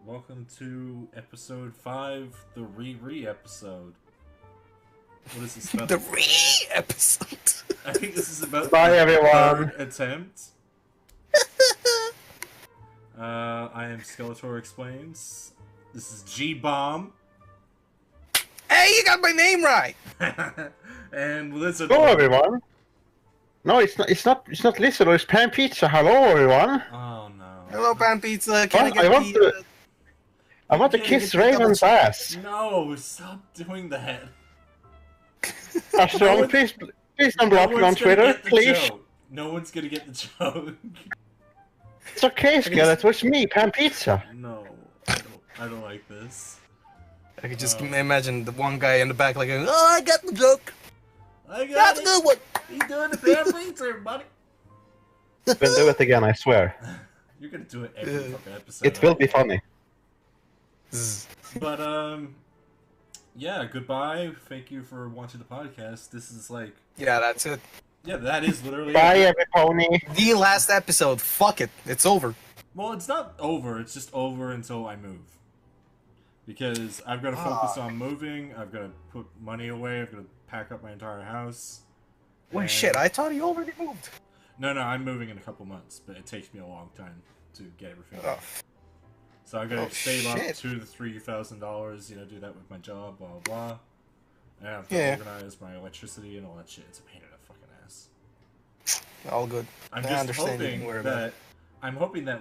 welcome to episode 5, the re episode. What is this about? The re-episode! I think this is about Bye, the everyone. third attempt. I am Skeletor Explains. This is Geebomb. Hey, you got my name right! And Lizardlord. Hello, everyone. No, it's not Lizardlord, it's Pan Pizza. Hello, everyone. Oh no. Hello, Pan Pizza. Can I get I want to kiss Raven's ass. No, stop doing that. Astro, please unblock me on Twitter, please. No one's gonna get the joke. It's okay, Skeletor. It's me, Pan Pizza. No, I don't like this. I could just imagine the one guy in the back like, oh, I got the joke. I got That's it. a good one. You doing the Pan Pizza, everybody? We'll do it again, I swear. You're gonna do it every fucking episode. It will be funny. But yeah, goodbye. Thank you for watching the podcast. This is like, Yeah, that's it. yeah, that is literally Bye, it. every pony. The last episode. Fuck it. It's over. Well, it's not over. It's just over until I move. Because I've got to focus on moving. I've got to put money away. I've got to pack up my entire house. Wait, and- shit. I thought he already moved. No, I'm moving in a couple months, but it takes me a long time to get everything. Oh. So I've got to save up shit. $2,000 to $3,000. You know, do that with my job. Blah blah blah. And I have to Yeah. organize my electricity and all that shit. It's a pain in the fucking ass. All good. I'm I just understand hoping you were that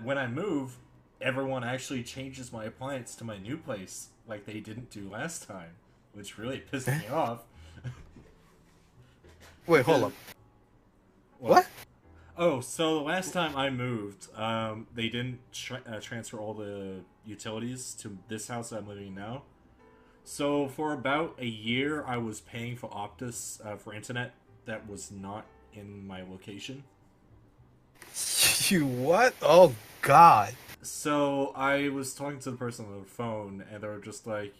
when I move, everyone actually changes my appliance to my new place, like they didn't do last time, which really pissed me off. Wait, hold up. What? Oh, so the last time I moved, they didn't transfer all the utilities to this house that I'm living in now. So for about a year, I was paying for Optus for internet that was not in my location. You what? Oh, God. So I was talking to the person on the phone, and they were just like,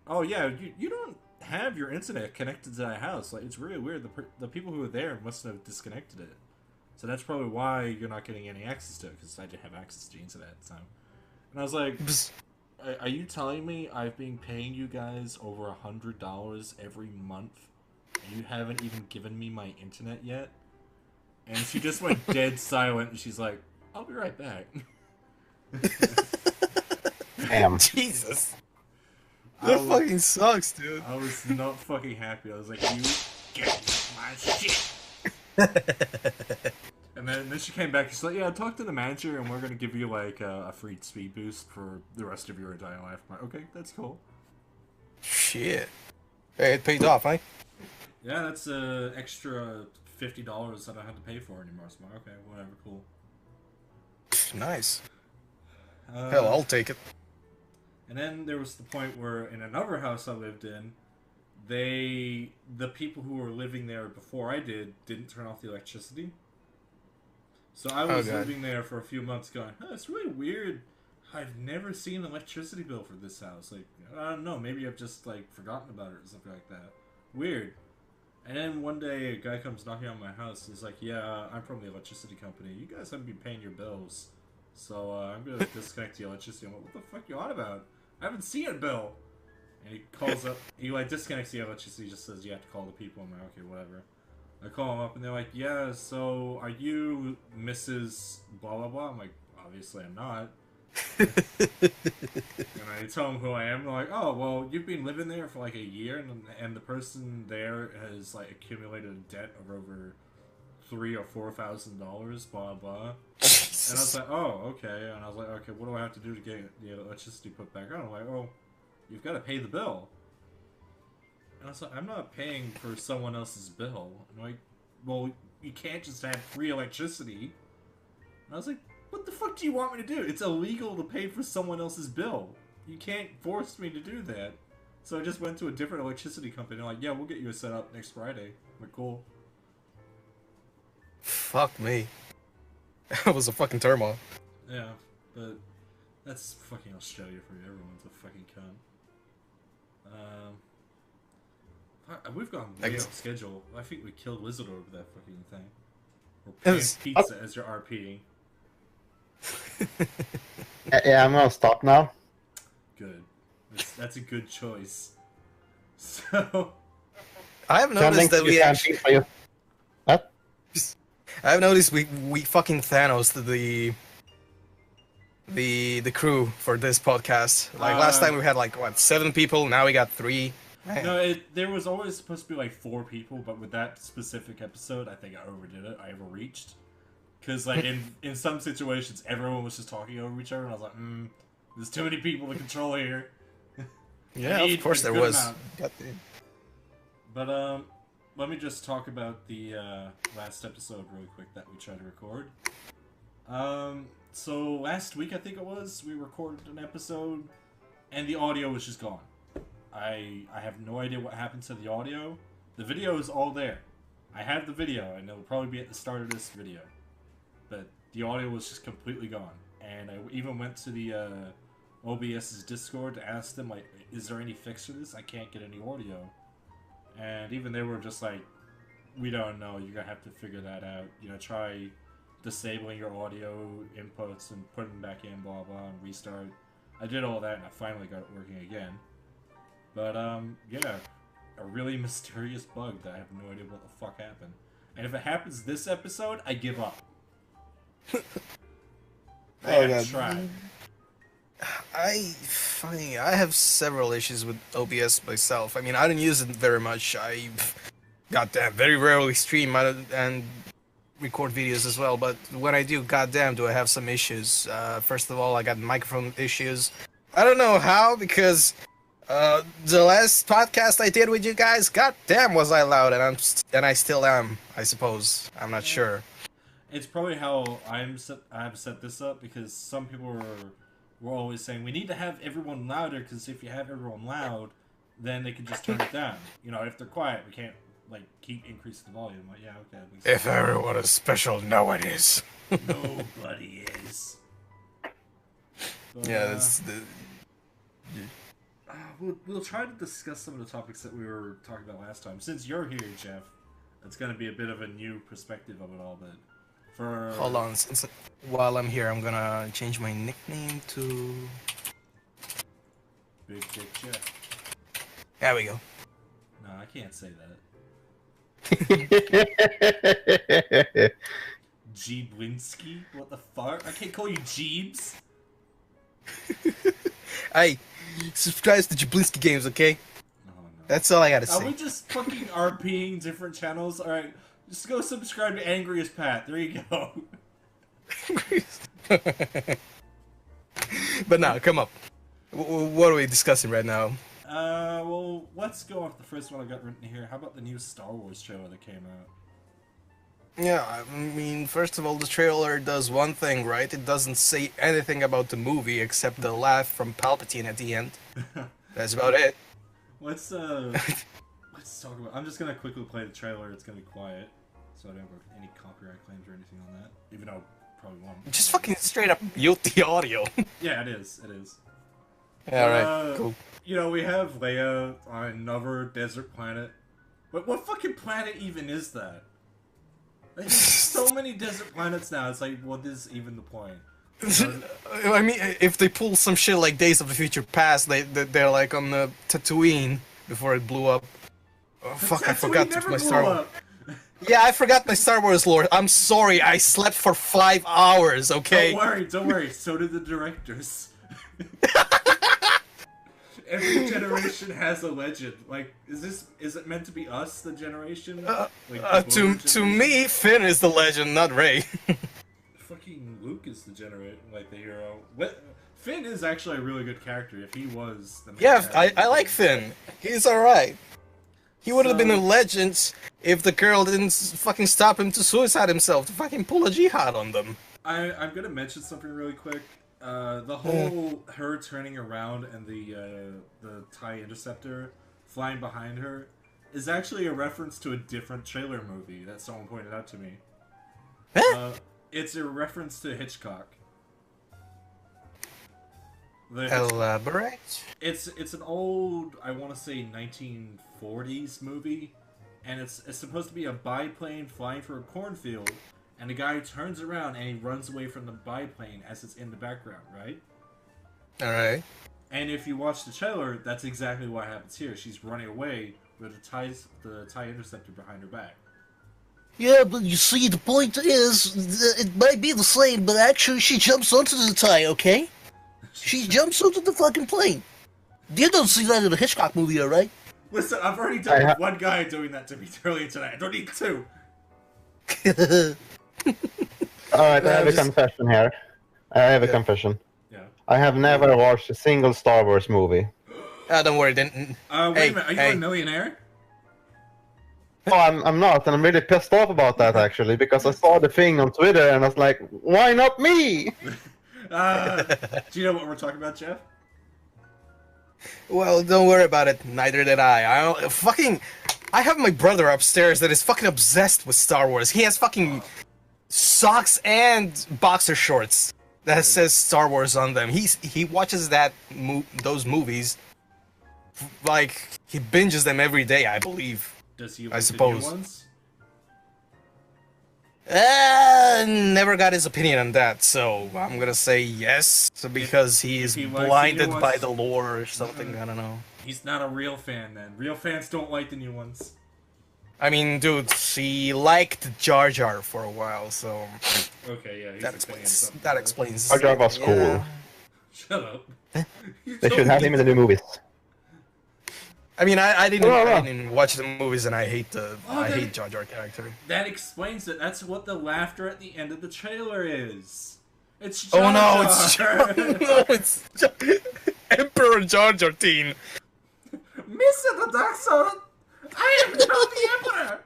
"Oh yeah, you don't have your internet connected to that house. Like, it's really weird. The people who were there must have disconnected it. So that's probably why you're not getting any access to it, because I didn't have access to the internet at the time." And I was like, "Are you telling me I've been paying you guys over $100 every month, and you haven't even given me my internet yet?" And she just went dead silent, and she's like, "I'll be right back." Damn. Jesus. That fucking sucks, dude. I was not fucking happy. I was like, "You get my shit." And then she came back. She's like, "Yeah, talk to the manager, and we're gonna give you like a free speed boost for the rest of your entire life." I'm like, "Okay, that's cool." Shit. Hey, it pays off, eh? Yeah, that's extra $50 that I don't have to pay for anymore. So I'm like, okay, whatever, cool. Nice. Hell, I'll take it. And then there was the point where in another house I lived in, the people who were living there before I didn't turn off the electricity. So I was living there for a few months going, it's really weird. I've never seen an electricity bill for this house. Like, I don't know, maybe I've just like forgotten about it or something like that. Weird. And then one day a guy comes knocking on my house. He's like, "Yeah, I'm from the electricity company. You guys haven't been paying your bills. So I'm going to disconnect the electricity." I'm like, "What the fuck you on about? I haven't seen a bill." And he calls up, he like disconnects the electricity, just says you have to call the people. I'm like, okay, whatever. I call him up and they're like, "Yeah, so are you Mrs. blah blah blah?" I'm like, "Obviously I'm not." And I tell them who I am. They're like, "Oh, well, you've been living there for like a year, and the person there has like accumulated a debt of over $3,000 or $4,000, blah blah." And I was like, "Oh, okay." And I was like, "Okay, what do I have to do to get the electricity put back on?" I'm like, "Oh, you've got to pay the bill." And I was like, "I'm not paying for someone else's bill." And I'm like, "Well, you can't just have free electricity." And I was like, "What the fuck do you want me to do? It's illegal to pay for someone else's bill. You can't force me to do that." So I just went to a different electricity company. They're like, "Yeah, we'll get you set up next Friday." I'm like, "Cool." Fuck me. That was a fucking turmoil. Yeah, but that's fucking Australia for you. Everyone's a fucking cunt. We've gone way off schedule. I think we killed Lizardlord with that fucking thing. Or Pan Pizza as your RP. Yeah, I'm gonna stop now. Good. That's a good choice. So, I have Sending noticed that to we Fan actually. Pizza for you. What? I've noticed we fucking Thanos the crew for this podcast. Like last time we had like what 7 people, now we got 3. Man. no, there was always supposed to be like 4 people, but with that specific episode, I think I overdid it. I overreached. Because like in some situations, everyone was just talking over each other, and I was like, there's too many people to control here. Yeah, of course there was. But let me just talk about the last episode really quick that we tried to record. So last week I think it was, we recorded an episode, and the audio was just gone. I have no idea what happened to the audio. The video is all there. I have the video, and it'll probably be at the start of this video. But the audio was just completely gone. And I even went to the OBS's Discord to ask them, like, is there any fix for this? I can't get any audio. And even they were just like, we don't know, you're gonna have to figure that out. You know, try disabling your audio inputs and putting them back in, blah blah, and restart. I did all that and I finally got it working again. But yeah, a really mysterious bug that I have no idea what the fuck happened. And if it happens this episode, I give up. I have tried. I have several issues with OBS myself. I mean, I don't use it very much. I, goddamn, very rarely stream and record videos as well. But when I do, goddamn, do I have some issues. First of all, I got microphone issues. I don't know how, because the last podcast I did with you guys, goddamn, was I loud, and I still am. I suppose. I'm not sure. It's probably how I have set this up, because some people were always saying we need to have everyone louder, because if you have everyone loud, then they can just turn it down. You know, if they're quiet, we can't like keep increasing the volume. Like, yeah, okay. That makes sense. If everyone is special, no one is. Nobody is. But, yeah, that's the. We'll try to discuss some of the topics that we were talking about last time. Since you're here, Jeff, it's going to be a bit of a new perspective of it all. But for hold on, while I'm here, I'm gonna change my nickname to Big Dick Jeff. There we go. No, I can't say that. Jeeblinski? What the fuck? I can't call you Jeebs. Hey, subscribe to Jablinski Games, okay? Oh, no. That's all I gotta Are say. we just fucking RPing different channels? Alright, just go subscribe to Angriest Pat. There you go. But now, come up. What are we discussing right now? Well, let's go off the first one I got written here. How about the new Star Wars trailer that came out? Yeah, I mean, first of all, the trailer does one thing, right? It doesn't say anything about the movie except the laugh from Palpatine at the end. That's about it. Let's talk about. I'm just gonna quickly play the trailer. It's gonna be quiet, so I don't have any copyright claims or anything on that. Even though probably won't. Just fucking straight up mute the audio. Yeah, it is. It is. Alright, cool. You know, we have Leia on another desert planet. But what fucking planet even is that? Like, there's so many desert planets now, it's like, what is even the point? I mean, if they pull some shit like Days of the Future Past, they're like on the Tatooine before it blew up. Oh, fuck, I forgot my Star Wars. Yeah, I forgot my Star Wars lore. I'm sorry, I slept for 5 hours, okay? Don't worry, so did the directors. Every generation has a legend. Like, is it meant to be us, the generation? Like, to me, Finn is the legend, not Rey. Fucking Luke is the generation, like the hero. Finn is actually a really good character. If he was the main character, I like Finn. He's alright. He would have been a legend if the girl didn't fucking stop him to suicide himself, to fucking pull a jihad on them. I'm gonna mention something really quick. The whole her turning around and the TIE Interceptor flying behind her is actually a reference to a different trailer movie that someone pointed out to me. It's a reference to Hitchcock. Elaborate? It's an old, I want to say 1940s movie, and it's supposed to be a biplane flying through a cornfield, and the guy turns around and he runs away from the biplane as it's in the background, right? All right. And if you watch the trailer, that's exactly what happens here. She's running away with the TIE interceptor behind her back. Yeah, but you see, the point is, it might be the same, but actually she jumps onto the tie, okay? She jumps onto the fucking plane. You don't see that in a Hitchcock movie, alright? Listen, I've already done one guy doing that to me earlier tonight. I don't need two. Alright, I have a confession here. I have a confession. Yeah. I have never watched a single Star Wars movie. Don't worry, then. Wait a minute, are you a millionaire? No, I'm not, and I'm really pissed off about that actually, because I saw the thing on Twitter and I was like, why not me? Do you know what we're talking about, Jeff? Well, don't worry about it. Neither did I. I have my brother upstairs that is fucking obsessed with Star Wars. He has fucking socks and boxer shorts that says Star Wars on them. He watches those movies, like he binges them every day, I believe. Does he? I suppose. The new ones? Never got his opinion on that, so I'm gonna say yes, because he is blinded by the lore or something. I don't know. He's not a real fan then. Real fans don't like the new ones. I mean, dude, he liked Jar Jar for a while, so Okay, yeah. that explains. That explains. Jar Jar was cool. Yeah. Shut up. They should have him in the new movies. I mean, I didn't watch the movies, and I hate I hate Jar Jar character. That explains it. That's what the laughter at the end of the trailer is. It's Oh Jar no, Jar. it's Emperor Jar Jar teen. Mr. the Dark Sword, I am now the Emperor.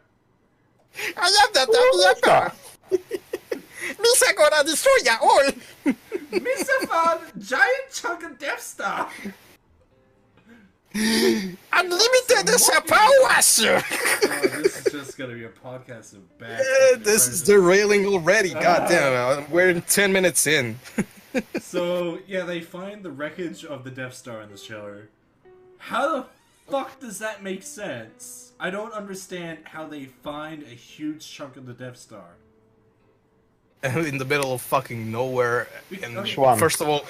I am the Emperor. Misa gonna destroy ya all. Mr. found giant chunk of Death Star. Unlimited powers. Oh, this is just gonna be a podcast of bad. This is derailing already. God damn, we're 10 minutes in. So yeah, they find the wreckage of the Death Star in this trailer. How the fuck does that make sense? I don't understand how they find a huge chunk of the Death Star. In the middle of fucking nowhere. Which one? First of all,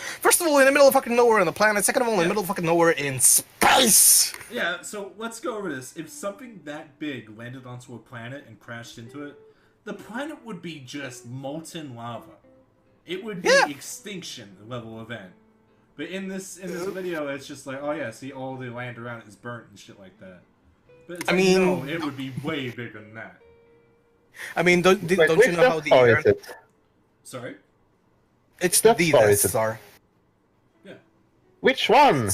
in the middle of fucking nowhere on the planet. Second of all, in the middle of fucking nowhere in space. Yeah, so let's go over this. If something that big landed onto a planet and crashed into it, the planet would be just molten lava. It would be extinction level event. But in this video, it's just like, oh yeah, see, all the land around it is burnt and shit like that. But it's no, it would be way bigger than that. I mean, don't you know how the Earth... Sorry? It's the Death Star. Yeah. Which one?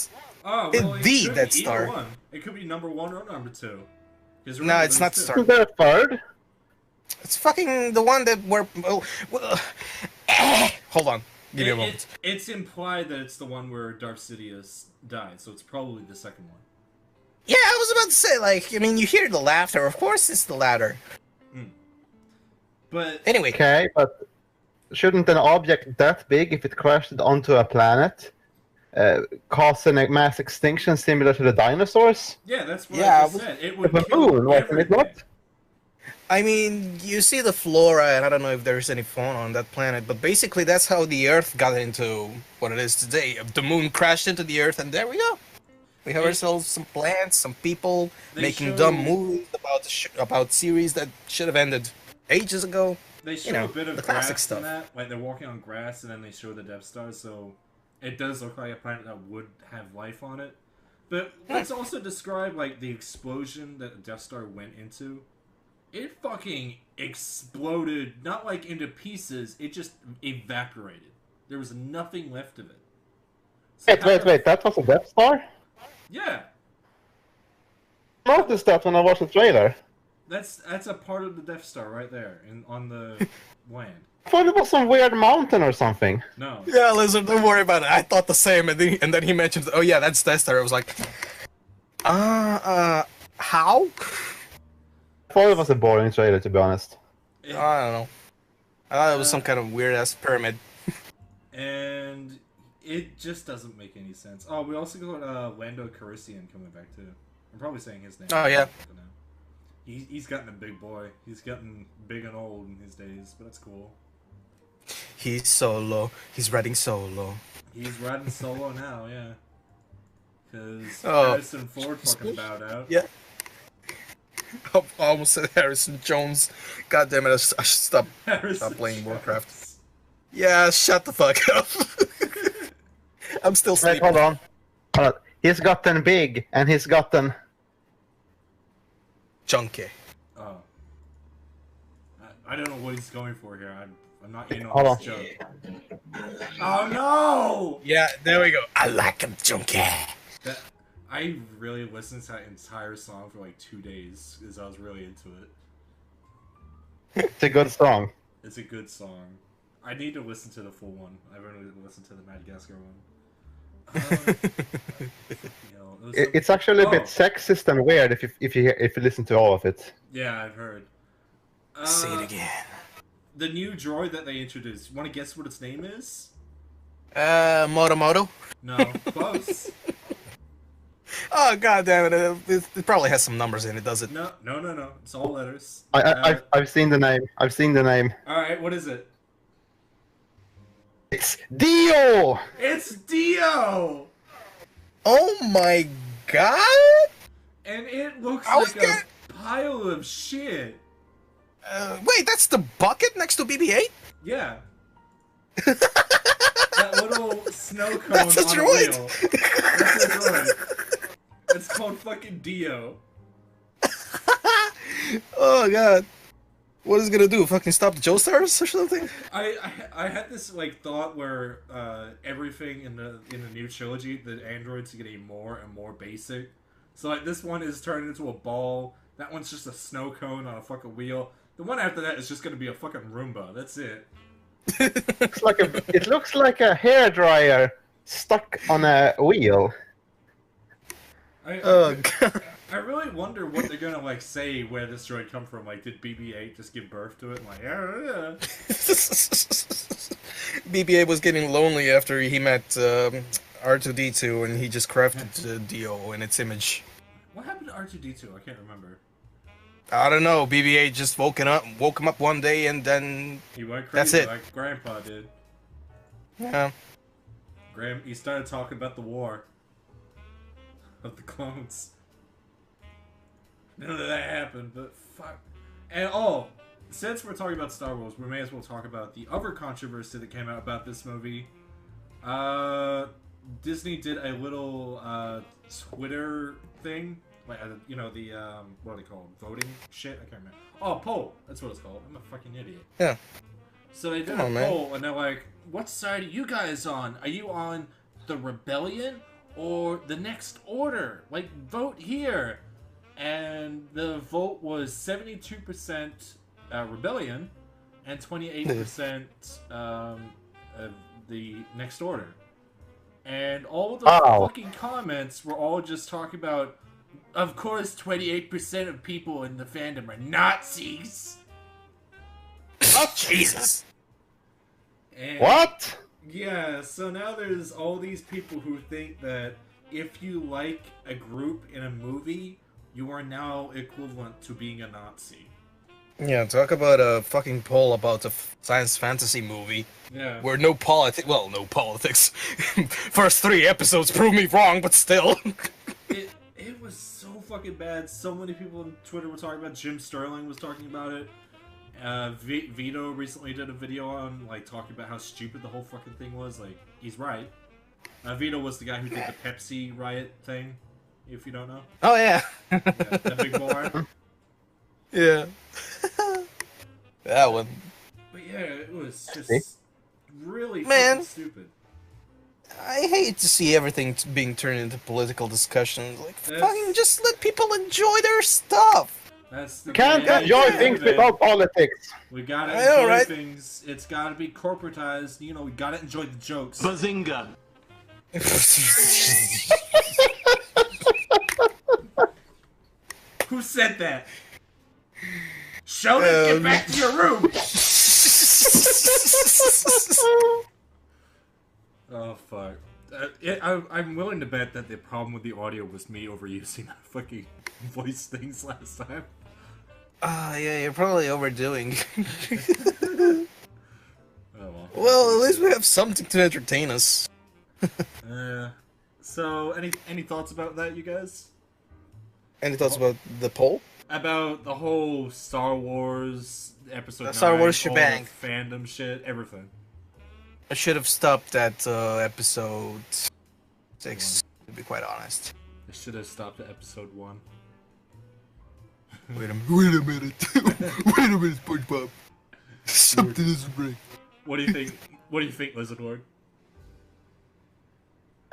Oh, well, it's the Death Star. One. It could be number 1 or number 2. No, it's not Star. Is there a third? It's fucking the one that we're... hold on. Give me a moment. It's implied that it's the one where Darth Sidious died, so it's probably the second one. Yeah, I was about to say, like, I mean, you hear the laughter. Of course it's the latter. But... Anyway. Okay, but shouldn't an object that big, if it crashed onto a planet, cause a mass extinction similar to the dinosaurs? Yeah, that's what I just said. It would kill everything. I mean, you see the flora, and I don't know if there's any fauna on that planet, but basically that's how the Earth got into what it is today. The moon crashed into the Earth, and there we go. We have ourselves some plants, some people making dumb movies about series that should have ended ages ago. They show a bit of the grass classic stuff. in that, like they're walking on grass, and then they show the Death Star, so it does look like a planet that would have life on it. But let's also describe like the explosion that the Death Star went into. It fucking exploded, not like into pieces, it just evaporated. There was nothing left of it. So Wait, that was a Death Star? Yeah. I noticed that when I watched the trailer. That's a part of the Death Star right there, on the land. I thought it was some weird mountain or something. No. Yeah, Lizard, don't worry about it. I thought the same, and then he mentioned, oh yeah, that's Death Star. I was like, how? I thought it was a boring trailer, to be honest. I don't know. I thought it was some kind of weird-ass pyramid. And it just doesn't make any sense. Oh, we also got Lando Calrissian coming back, too. I'm probably saying his name. Oh, yeah. He's gotten a big boy. He's gotten big and old in his days, but that's cool. He's solo. He's riding solo. He's riding solo now, yeah. Because Oh. Harrison Ford fucking bowed out. Yeah. I almost said Harrison Jones. God damn it! I should stop playing Warcraft. Yeah, shut the fuck up. I'm still Wait, sleeping. hold on. He's gotten big, and he's gotten... Chunky. Oh. I don't know what he's going for here. I'm not in Hold on this joke. Oh no! Yeah, there we go. I like him chunky. I really listened to that entire song for like 2 days because I was really into it. It's a good song. It's a good song. I need to listen to the full one. I haven't really listened to the Madagascar one. It's actually a bit sexist and weird if you listen to all of it. Yeah, I've heard. Say it again. The new droid that they introduced. You want to guess what its name is? Moto. No, close. Oh god damn it! It probably has some numbers in it, does it? No. It's all letters. I've seen the name. I've seen the name. All right, what is it? It's Dio. It's Dio. Oh my god! And it looks I was like a pile of shit. Wait, that's the bucket next to BB-8? Yeah. That little snow cone That's a on droid. a wheel. That's a droid. It's called fucking Dio. Oh god. What is it gonna do? Fucking stop the Joestars or something? I had this like thought where everything in the new trilogy, the androids are getting more and more basic. So like this one is turned into a ball. That one's just a snow cone on a fucking wheel. The one after that is just gonna be a fucking Roomba. That's it. It looks like a hairdryer stuck on a wheel. Oh god. I really wonder what they're gonna like say where this droid come from. Like, did BB-8 just give birth to it? Like, yeah. BB-8 was getting lonely after he met R2-D2, and he just crafted Dio in its image. What happened to R2-D2? I can't remember. I don't know. BB-8 just woke him up one day, and then He went That's crazy it. like Grandpa did. yeah. He started talking about the war of the clones. None of that happened, but fuck. And since we're talking about Star Wars, we may as well talk about the other controversy that came out about this movie. Disney did a little Twitter thing, like the what are they called? Voting shit? I can't remember. Oh, poll. That's what it's called. I'm a fucking idiot. Yeah. So they did Come a on, poll, and they're like, "What side are you guys on? Are you on the rebellion or the next order? Like, vote here." And the vote was 72% rebellion and 28% the next order. And all of the fucking comments were all just talking about, of course, 28% of people in the fandom are Nazis. Oh Jesus! And What? yeah, so now there's all these people who think that if you like a group in a movie, you are now equivalent to being a Nazi. Yeah, talk about a fucking poll about a science fantasy movie Yeah. where no politics. Well, no politics. First 3 episodes prove me wrong, but still. It was so fucking bad. So many people on Twitter were talking about it. Jim Sterling was talking about it. Vito recently did a video on like talking about how stupid the whole fucking thing was. Like, he's right. Vito was the guy who did the Pepsi riot thing, if you don't know. Oh yeah. Yeah, that big boy. Yeah. That one. But yeah, it was just See? really Man. fucking stupid. I hate to see everything being turned into political discussions. Like, That's- fucking just let people enjoy their stuff. That's the Can't game. enjoy things without politics. We gotta I know, enjoy right? things. It's gotta be corporatized. You know, we gotta enjoy the jokes. Bazinga! Who said that? Sheldon, get back to your room! Oh, fuck. I'm willing to bet that the problem with the audio was me overusing fucking voice things last time. Yeah, you're probably overdoing. Oh, well. Well, at least we have something to entertain us. So, any thoughts about that, you guys? Any thoughts about the poll? About the whole Star Wars episode The 9, Star Wars all shebang. the fandom shit, everything. I should have stopped at episode 6, to be quite honest. I should have stopped at episode 1. Wait a minute. Wait a minute, SpongeBob. Something isn't right. What do you think? What do you think, Lizardlord?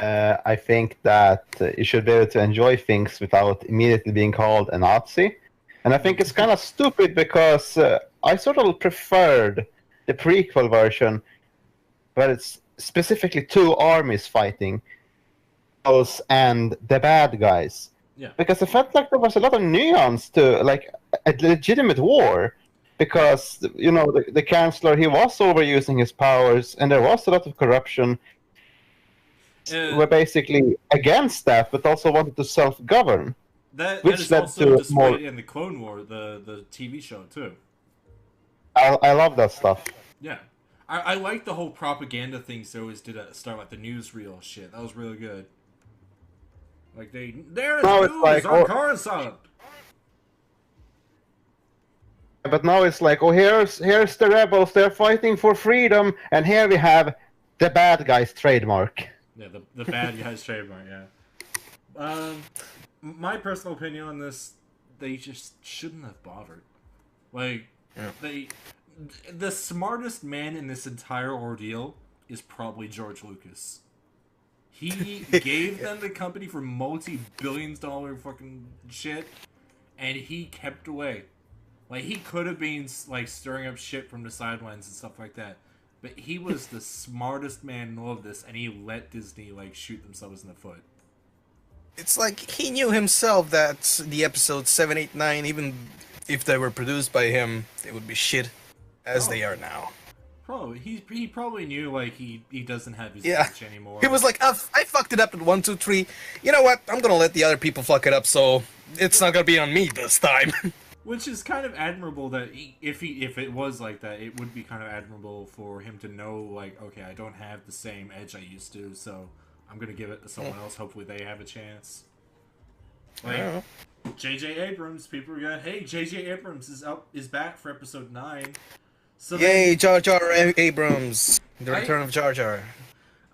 I think that you should be able to enjoy things without immediately being called a Nazi. And I think it's kind of stupid because I sort of preferred the prequel version, where it's specifically two armies fighting, those and the bad guys. Yeah. Because it felt like there was a lot of nuance to like a legitimate war. Because, you know, the Chancellor, he was overusing his powers, and there was a lot of corruption. We're basically against that, but also wanted to self-govern. That which is led also to displayed more... in the Clone War, the TV show, too. I love that stuff. Yeah. I like the whole propaganda things they always did at the start, like the newsreel shit. That was really good. Like, there's news like, on Coruscant! But now it's like, oh, here's the rebels, they're fighting for freedom, and here we have the bad guy's trademark. Yeah, the bad guy's trademark, yeah. My personal opinion on this, they just shouldn't have bothered. Like, the smartest man in this entire ordeal is probably George Lucas. He gave them the company for multi-billions-dollar fucking shit, and he kept away. Like, he could have been, like, stirring up shit from the sidelines and stuff like that. But he was the smartest man in all of this, and he let Disney, like, shoot themselves in the foot. It's like he knew himself that the episodes 7, 8, 9, even if they were produced by him, they would be shit as they are now. Probably. He probably knew, like, he doesn't have his Yeah. itch anymore. He was like, I fucked it up at 1, 2, 3. You know what? I'm gonna let the other people fuck it up, so it's not gonna be on me this time. Which is kind of admirable that if it was like that, it would be kind of admirable for him to know, like, okay, I don't have the same edge I used to, so I'm gonna give it to someone else. Hopefully they have a chance. Like, J.J. Abrams, people are going, hey, J.J. Abrams is back for episode 9. So Yay, Jar Jar Abrams, the return of Jar Jar.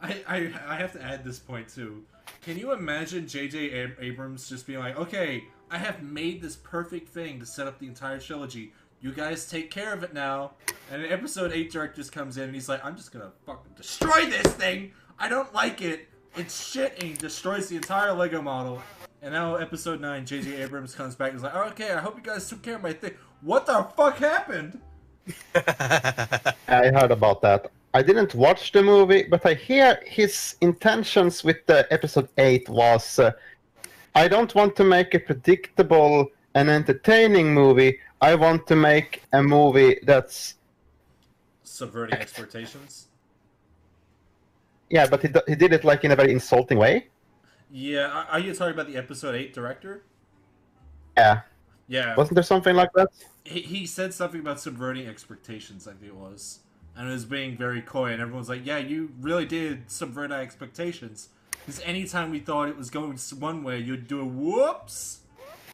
I have to add this point too. Can you imagine J.J. Abrams just being like, okay, I have made this perfect thing to set up the entire trilogy. You guys take care of it now. And an episode 8 director just comes in and he's like, I'm just gonna fucking destroy this thing! I don't like it! It's shit! And he destroys the entire Lego model. And now episode 9, J.J. Abrams comes back and is like, oh, okay, I hope you guys took care of my thing. What the fuck happened? I heard about that. I didn't watch the movie, but I hear his intentions with the episode 8 was, I don't want to make a predictable and entertaining movie. I want to make a movie that's... Subverting expectations? Yeah, but he did it like in a very insulting way. Yeah, are you talking about the episode 8 director? Yeah. Yeah. Wasn't there something like that? He said something about subverting expectations, I think it was. And it was being very coy, and everyone's like, yeah, you really did subvert our expectations. Because anytime we thought it was going one way, you'd do a whoops!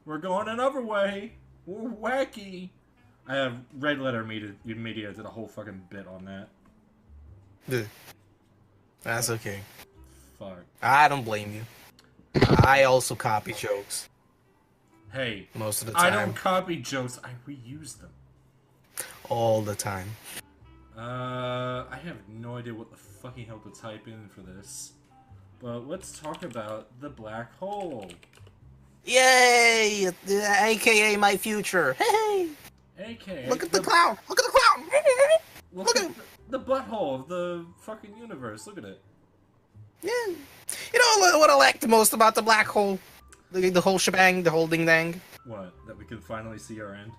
We're going another way! We're wacky! I have Red Letter Media did a whole fucking bit on that. That's okay. Fuck. I don't blame you. I also copy jokes. Hey, most of the time. I don't copy jokes, I reuse them. All the time. I have no idea what the fucking hell to type in for this. But let's talk about the black hole. Yay! AKA my future. Hey! AKA... Look at the clown! Look at the clown! Look at the butthole of the fucking universe. Look at it. Yeah. You know what I like the most about the black hole? The whole shebang, the whole ding-dang? What? That we can finally see our end?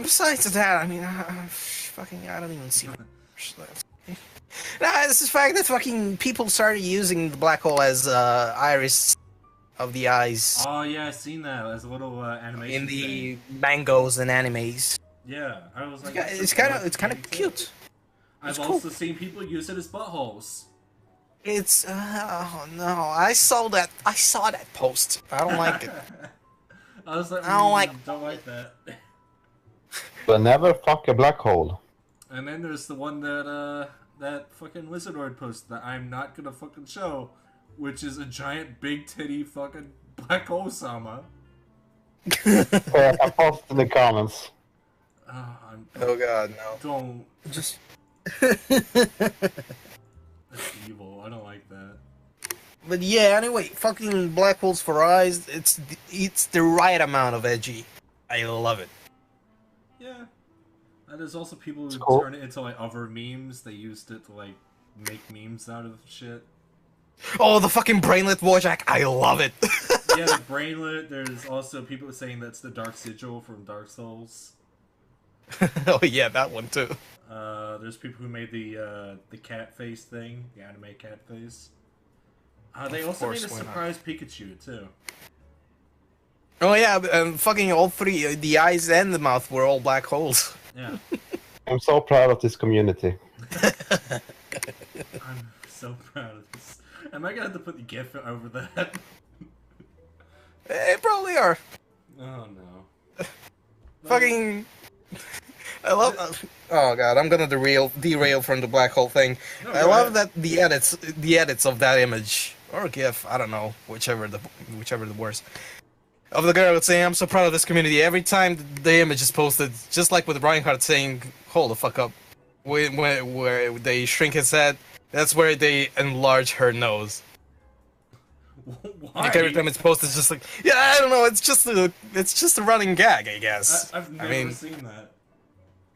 Besides that, I mean, I don't even see my Nah, it's the fact that fucking people started using the black hole as iris of the eyes. Oh yeah, I've seen that as a little animation in the thing. mangoes and animes. Yeah, I was like, it's kind of cute. I've also seen people use it as buttholes. It's oh no, I saw that post. I don't like it. I was like, I don't like that. But never fuck a black hole. And then there's the one that that fucking Lizardlord posted that I'm not gonna fucking show, which is a giant big titty fucking black hole sama. I posted in the comments. Oh god, no. Don't. Just That's evil. I don't like that. But yeah, anyway, fucking black holes for eyes. It's the right amount of edgy. I love it. Yeah. And there's also people who cool. turn it into like other memes. They used it to like make memes out of shit. Oh, the fucking brainlet Wojak. I love it. Yeah, the brainlet. There's also people saying that's the Dark Sigil from Dark Souls. Oh yeah, that one too. There's people who made the cat face thing, the anime cat face. They also made a surprise Pikachu too. Oh yeah, and fucking all three, the eyes and the mouth were all black holes. Yeah. I'm so proud of this community. I'm so proud of this. Am I gonna have to put the GIF over that? They probably are. Oh no. Fucking. I love. Oh god, I'm gonna derail from the black hole thing. No, I love that the edits of that image or GIF, I don't know, whichever the worst. Of the girl saying, "I'm so proud of this community." Every time the image is posted, just like with Reinhardt saying, "Hold the fuck up," where they shrink his head, that's where they enlarge her nose. Why? Like every time it's posted, it's just like, yeah, I don't know. It's just a running gag, I guess. I've never seen that.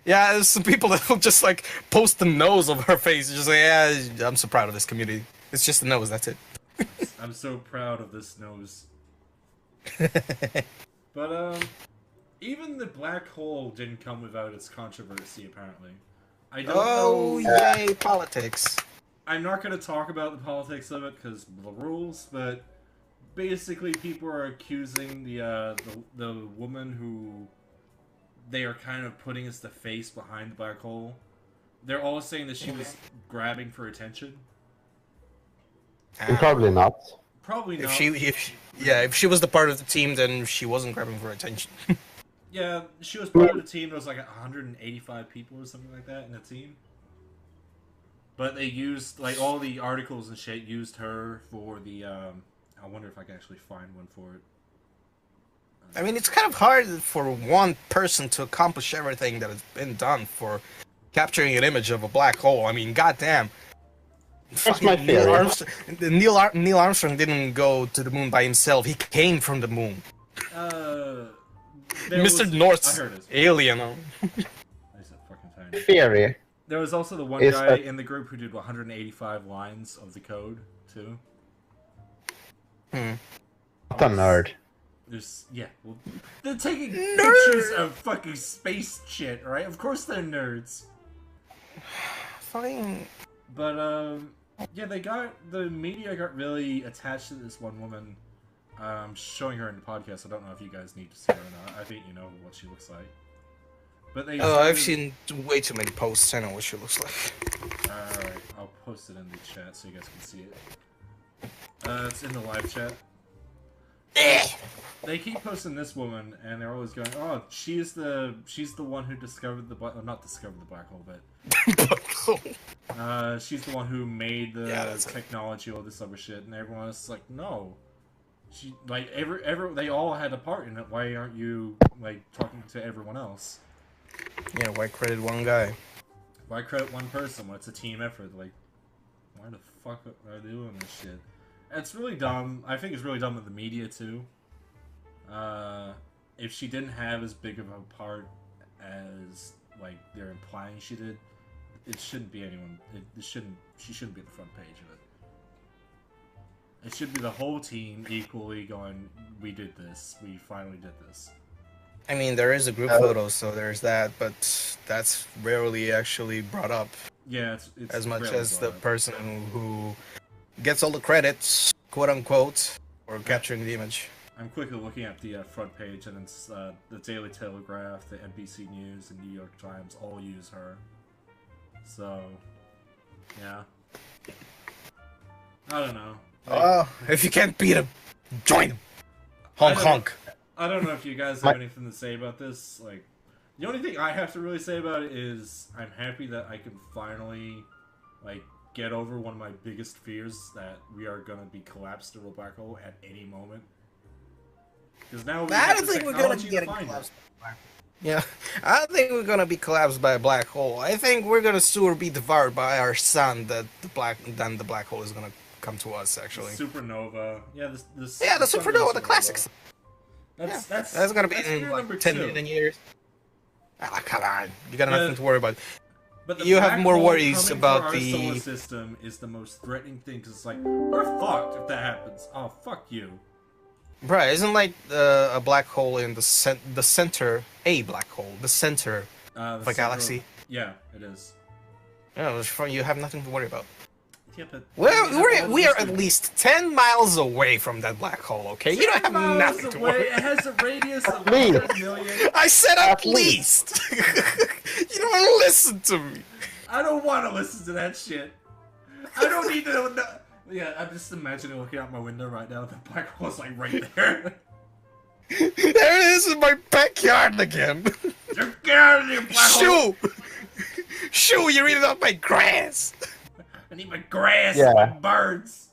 Yeah, there's some people that will just like post the nose of her face, just like, yeah, I'm so proud of this community. It's just the nose, that's it. I'm so proud of this nose. But even the black hole didn't come without its controversy. Apparently, I don't know. Yay, politics. I'm not going to talk about the politics of it because the rules, but basically people are accusing the woman who they are kind of putting as the face behind the black hole. They're all saying that she was grabbing for attention. Probably not. Probably not. If she was the part of the team, then she wasn't grabbing for attention. Yeah, she was part of the team. There was like 185 people or something like that in the team. But they used, like, all the articles and shit used her for the, I wonder if I can actually find one for it. I mean, it's kind of hard for one person to accomplish everything that has been done for capturing an image of a black hole. I mean, goddamn. That's my theory. Neil Armstrong didn't go to the moon by himself. He came from the moon. Mr. North's alien. I said fucking tiny. Theory. There was also the one guy in the group who did 185 lines of the code, too. What a nerd. Well, they're taking pictures of fucking space shit, right? Of course they're nerds. Fine. But, yeah, the media got really attached to this one woman. Showing her in the podcast. I don't know if you guys need to see her or not. I think you know what she looks like. But they I've seen way too many posts. I know what she looks like. Alright, I'll post it in the chat so you guys can see it. It's in the live chat. They keep posting this woman, and they're always going, "Oh, she's the one who discovered the not discovered the black hole, but she's the one who made the technology, all this other shit." And everyone's like, "No, she like they all had a part in it. Why aren't you like talking to everyone else?" Yeah, why credit one guy? Why credit one person when it's a team effort? Like, why the fuck are they doing this shit? It's really dumb. I think it's really dumb with the media, too. If she didn't have as big of a part as, like, they're implying she did, it shouldn't be anyone. She shouldn't be at the front page of it. It should be the whole team equally going, "We did this. We finally did this." I mean, there is a group photo, so there's that, but that's rarely actually brought up. Yeah, it's as much as the person who gets all the credits, quote unquote, for capturing the image. I'm quickly looking at the front page, and it's the Daily Telegraph, the NBC News, and New York Times all use her. So, yeah. I don't know. If you can't beat him, join him. Honk honk. I don't know if you guys have anything to say about this. Like, the only thing I have to really say about it is I'm happy that I can finally, like, get over one of my biggest fears that we are gonna be collapsed into a black hole at any moment. Because now I don't think we're gonna get collapsed. Yeah, I don't think we're gonna be collapsed by a black hole. I think we're gonna sooner be devoured by our sun than the black hole is gonna come to us. Actually, supernova. Yeah, the supernova, the classics. That's gonna be in like 10 million years. Ah, come on, you got nothing to worry about. But you have more worries about the solar system is the most threatening thing because it's like we're fucked if that happens. Oh, fuck you. Bruh, isn't like a black hole in the center, a black hole, the center of a galaxy? Yeah, it is. Yeah, you have nothing to worry about. Yeah, but we are at least 10 miles away from that black hole, okay? You don't have nothing to worry about. It has a radius of 100 million. I said at least! You don't want to listen to me. I don't want to listen to that shit. I don't need to know. Yeah, I'm just imagining looking out my window right now. The black hole's like right there. There it is in my backyard again. Get out of here, black hole. Shoo, you're eating up my grass. I need my grass, Yeah. my birds.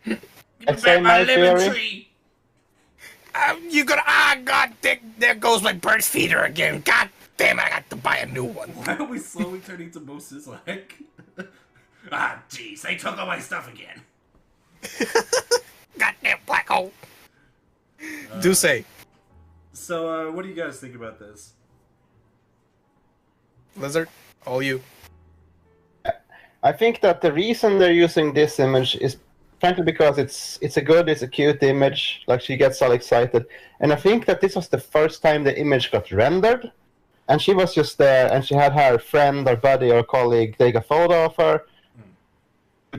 Give me I'd say back my my lemon theory. tree. You gonna God, there goes my bird feeder again. God damn it, I got to buy a new one. Why are we slowly turning to Moses like? Ah, jeez, they took all my stuff again. Goddamn black hole. Do say. So, what do you guys think about this? Lizard, all you. I think that the reason they're using this image is frankly because it's a cute image. Like she gets all excited, and I think that this was the first time the image got rendered, and she was just there, and she had her friend or buddy or colleague take a photo of her.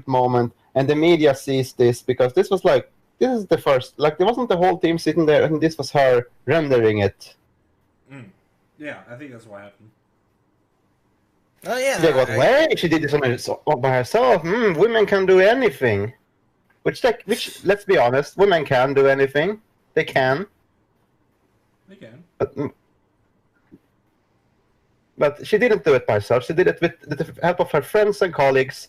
Moment, and the media sees this because this is the first. Like there wasn't the whole team sitting there, and this was her rendering it. Yeah, I think that's what happened. Oh yeah. They got, wait, she did this by herself. Women can do anything. Which, let's be honest, women can do anything. They can. They can. But she didn't do it by herself. She did it with the help of her friends and colleagues.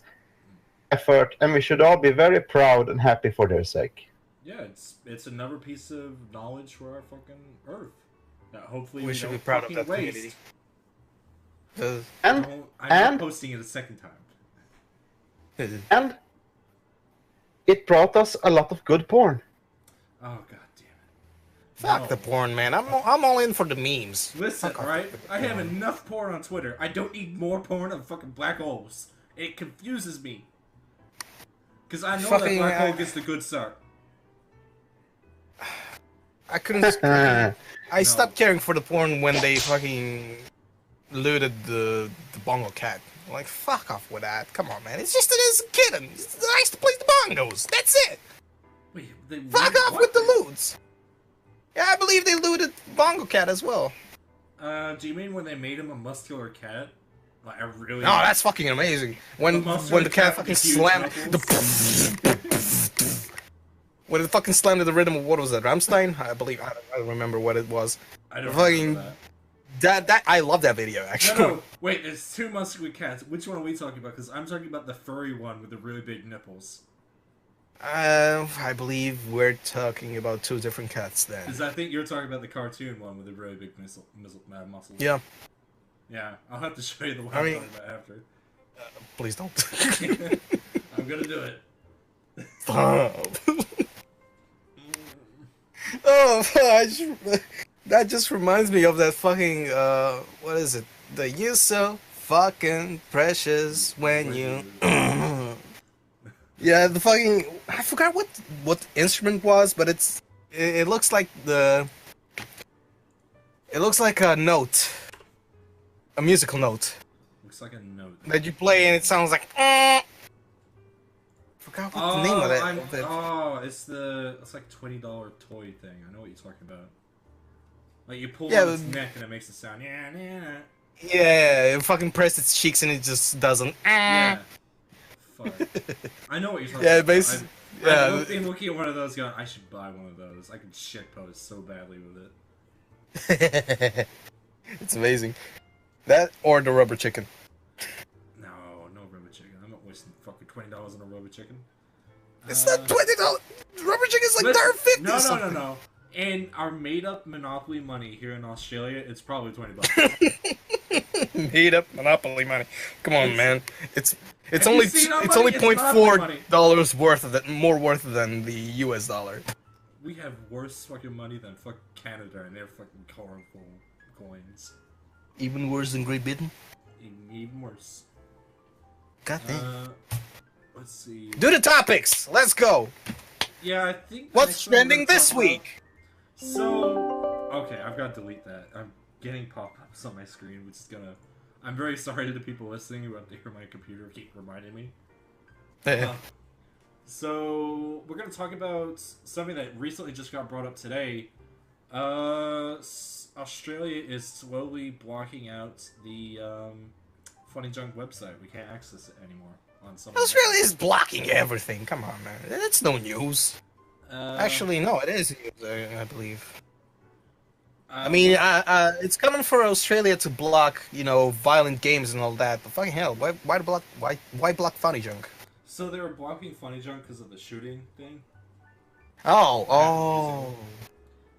Effort, and we should all be very proud and happy for their sake. Yeah, it's another piece of knowledge for our fucking Earth. That hopefully we should be proud of that waste. community. I'm not posting it a second time. And it brought us a lot of good porn. Oh god damn it! Fuck the porn, man. I'm all in for the memes. Listen, alright? I have enough porn on Twitter. I don't need more porn of fucking black holes. It confuses me. Because I know that black hole gets the good start. I couldn't. I stopped caring for the porn when they fucking looted the bongo cat. Like, fuck off with that. Come on, man. It's just a kitten. It's nice to play the bongos. That's it. Wait, fuck off with the loots. Yeah, I believe they looted bongo cat as well. Do you mean when they made him a muscular cat? Like, I really. No, that's fucking amazing. When the cat fucking slammed when it fucking slammed to the rhythm of what was that? Rammstein? I believe I don't remember what it was. I don't fucking remember that. That I love that video actually. No, wait. There's two muscular cats. Which one are we talking about? Because I'm talking about the furry one with the really big nipples. I believe we're talking about two different cats then. Because I think you're talking about the cartoon one with the really big muscles. Yeah. Yeah, I'll have to show you the one I mean, I'm talking about after. Please don't. I'm gonna do it. Oh, that just reminds me of that fucking what is it? The you so fucking precious when you. Yeah, the fucking I forgot what the instrument was, but it looks like a note, a musical note. Looks like a note that you play and it sounds like. Forgot what the name of that. It's like $20 toy thing. I know what you're talking about. Like you pull on its neck and it makes a sound. Yeah. Yeah, you fucking press its cheeks and it just doesn't. Yeah. fuck. I know what you're talking Yeah, about. basically. I've been looking at one of those going, I should buy one of those. I could shitpost so badly with it. It's amazing. That or the rubber chicken. No rubber chicken. I'm not wasting fucking $20 on a rubber chicken. It's not $20. Rubber chicken's like listen, $1.50. No. And our made-up Monopoly money here in Australia, it's probably $20. Made up Monopoly money. Come on, man. It's Have only you seen our it's money? only It's Monopoly money. $0.4 worth of that, more worth than the US dollar. We have worse fucking money than fucking Canada and their fucking colorful coins. Even worse than Great Britain? Even worse. God damn. Let's see. Do the topics. Let's go. Yeah, I think. What's trending this week? So, okay, I've got to delete that. I'm getting pop-ups on my screen, which is gonna. I'm very sorry to the people listening who have to hear my computer keep reminding me. So we're gonna talk about something that recently just got brought up today. Australia is slowly blocking out the Funny Junk website. We can't access it anymore on some. Australia is blocking everything. Come on, man. That's no news. Actually, no, it is news, I believe. I mean, it's common for Australia to block, violent games and all that. But fucking hell, why block Funny Junk? So they were blocking Funny Junk because of the shooting thing. Oh.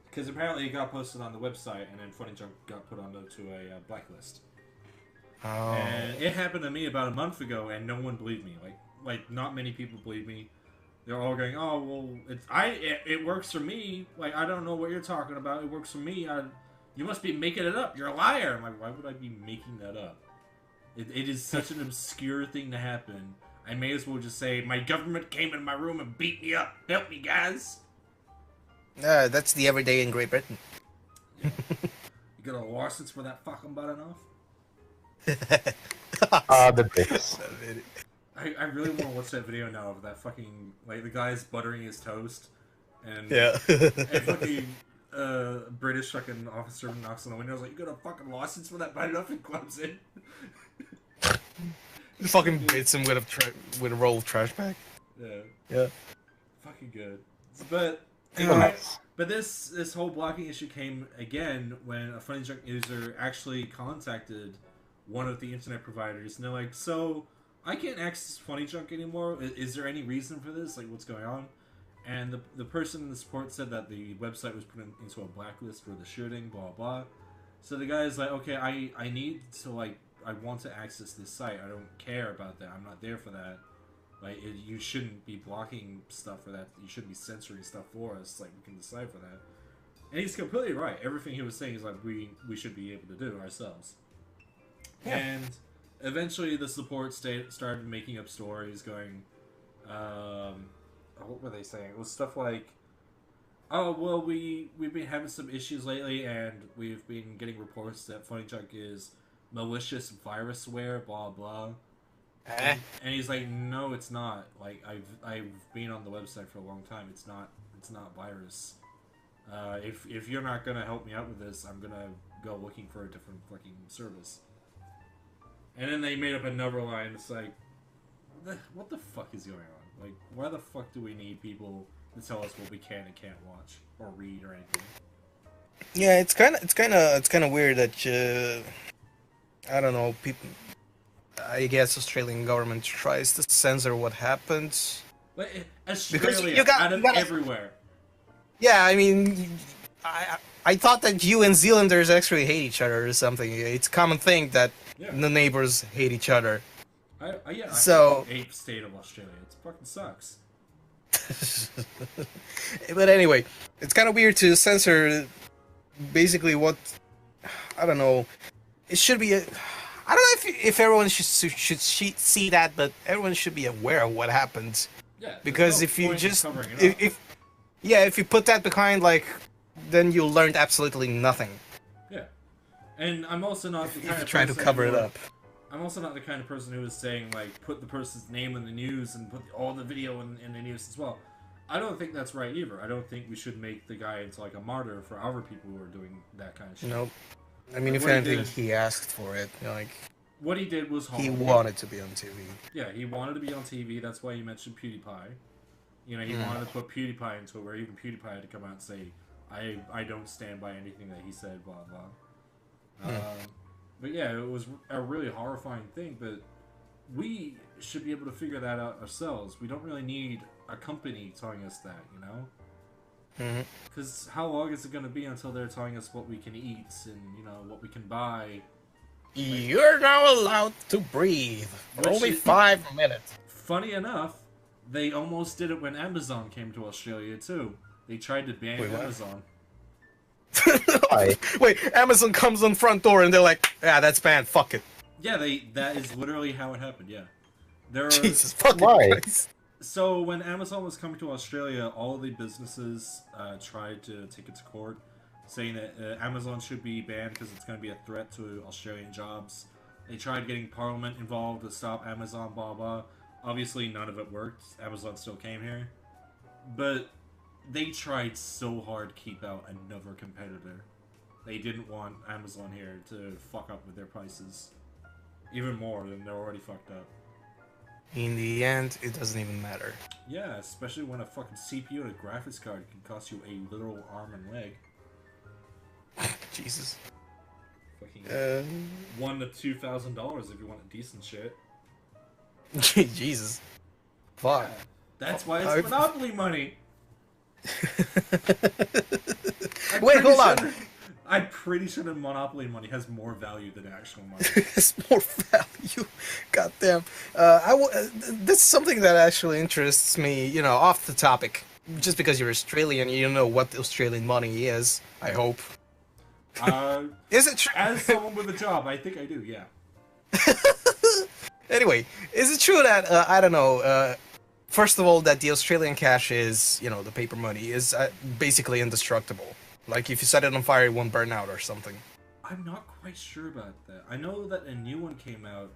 Because apparently it got posted on the website, and then Funny Junk got put onto a blacklist. Oh. And it happened to me about a month ago, and no one believed me. Like not many people believe me. They're all going, "Oh, well, it works for me. Like, I don't know what you're talking about. It works for me. You must be making it up. You're a liar." I'm like, why would I be making that up? It is such an obscure thing to happen. I may as well just say, my government came in my room and beat me up. Help me, guys. That's the everyday in Great Britain. Yeah. You got a license for that fucking button off? The Brits. I really want to watch that video now of that fucking, like, the guy's buttering his toast, and Yeah. and fucking British fucking officer knocks on the window. I was like, you got a fucking license for that button off, and clubs in. Fucking bits him with a roll of trash bag. Yeah. Fucking good. But but this whole blocking issue came again when a Funny Junk user actually contacted one of the internet providers, and they're like, "So I can't access Funny Junk anymore. Is there any reason for this? Like, what's going on?" And the person in the support said that the website was put into a blacklist for the shooting, blah blah. So the guy's like, "Okay, I need to I want to access this site. I don't care about that. I'm not there for that. Like, you shouldn't be blocking stuff for that. You shouldn't be censoring stuff for us. Like, we can decide for that." And he's completely right. Everything he was saying is like, we should be able to do ourselves. Yeah. And eventually the support started making up stories going, what were they saying? It was stuff like, "Oh, well, we've been having some issues lately, and we've been getting reports that Funny Junk is malicious virusware, blah blah." And he's like, "No, it's not. Like, I've been on the website for a long time. It's not virus. If you're not gonna help me out with this, I'm gonna go looking for a different fucking service." And then they made up another line. It's like, what the fuck is going on? Like, why the fuck do we need people to tell us what we can and can't watch or read or anything? Yeah, it's kind of weird that I don't know, people. I guess Australian government tries to censor what happens. But Australia, you got everywhere. Yeah, I mean, I thought that you and Zealanders actually hate each other or something. It's a common thing that the neighbors hate each other. I So hate the ape state of Australia. It fucking sucks. But anyway, it's kind of weird to censor basically what, I don't know. It should be I don't know if everyone should see that, but everyone should be aware of what happens. Yeah. Because if you just if you put that behind, like, then you learned absolutely nothing. Yeah. And I'm also not the kind of trying to cover it up. I'm also not the kind of person who is saying, like, put the person's name in the news and put all the video in the news as well. I don't think that's right either. I don't think we should make the guy into, like, a martyr for other people who are doing that kind of shit. Nope. I mean, if anything, he asked for it. what he did was He horrible. wanted to be on TV. Yeah, he wanted to be on TV. That's why he mentioned PewDiePie. You know, he wanted to put PewDiePie into it, where even PewDiePie had to come out and say, I don't stand by anything that he said, blah, blah. But yeah, it was a really horrifying thing, but we should be able to figure that out ourselves. We don't really need a company telling us that, you know? Because how long is it going to be until they're telling us what we can eat and, you know, what we can buy? You're now allowed to breathe for Which only is- 5 minutes. Funny enough, they almost did it when Amazon came to Australia, too. They tried to ban Wait, what? Amazon. Why? Wait, Amazon comes on front door and they're like, yeah, that's banned, fuck it. Yeah, that is literally how it happened, yeah. There are, Jesus fucking Why? Christ. So when Amazon was coming to Australia, all of the businesses tried to take it to court, saying that Amazon should be banned because it's going to be a threat to Australian jobs. They tried getting Parliament involved to stop Amazon, blah blah. Obviously, none of it worked. Amazon still came here, but they tried so hard to keep out another competitor. They didn't want Amazon here to fuck up with their prices even more than they're already fucked up. In the end, it doesn't even matter. Yeah, especially when a fucking CPU and a graphics card can cost you a literal arm and leg. Jesus. Fucking $1,000 to $2,000 if you want a decent shit. Jesus. Fuck. That's why it's I've- Monopoly money. Wait, hold on. I'm pretty sure that Monopoly money has more value than actual money. It's more value. Goddamn. This is something that actually interests me, you know, off the topic. Just because you're Australian, you know what Australian money is, I hope. Is it true? As someone with a job, I think I do, yeah. Anyway, is it true that, I don't know, first of all, that the Australian cash is, you know, the paper money, is basically indestructible? Like, if you set it on fire, it won't burn out or something. I'm not quite sure about that. I know that a new one came out.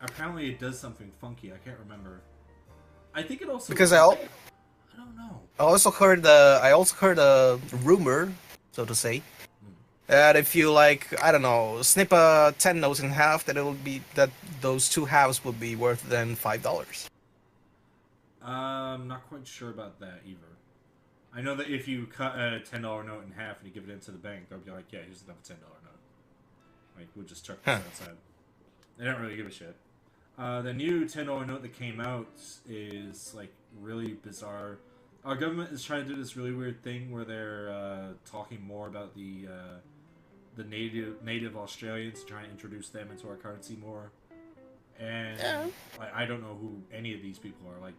Apparently it does something funky. I can't remember. I think it also... Because I don't know. I also heard a rumor, so to say, that if you, like, I don't know, snip a 10 note in half, that those two halves would be worth then $5. I'm not quite sure about that either. I know that if you cut a $10 note in half and you give it into the bank, they'll be like, yeah, here's another $10 note. Like, we'll just chuck this outside. They don't really give a shit. The new $10 note that came out is, like, really bizarre. Our government is trying to do this really weird thing where they're talking more about the native Australians, trying to introduce them into our currency more. And I don't know who any of these people are. Like,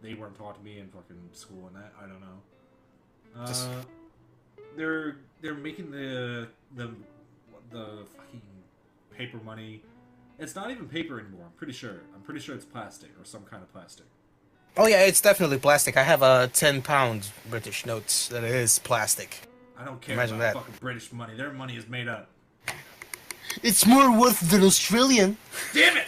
they weren't taught to me in fucking school and that. I don't know. They're making the fucking paper money. It's not even paper anymore. I'm pretty sure it's plastic or some kind of plastic. Oh yeah, it's definitely plastic. I have a £10 British note that is plastic. I don't care Imagine about that. fucking British money. Their money is made up. It's more worth than Australian. Damn it!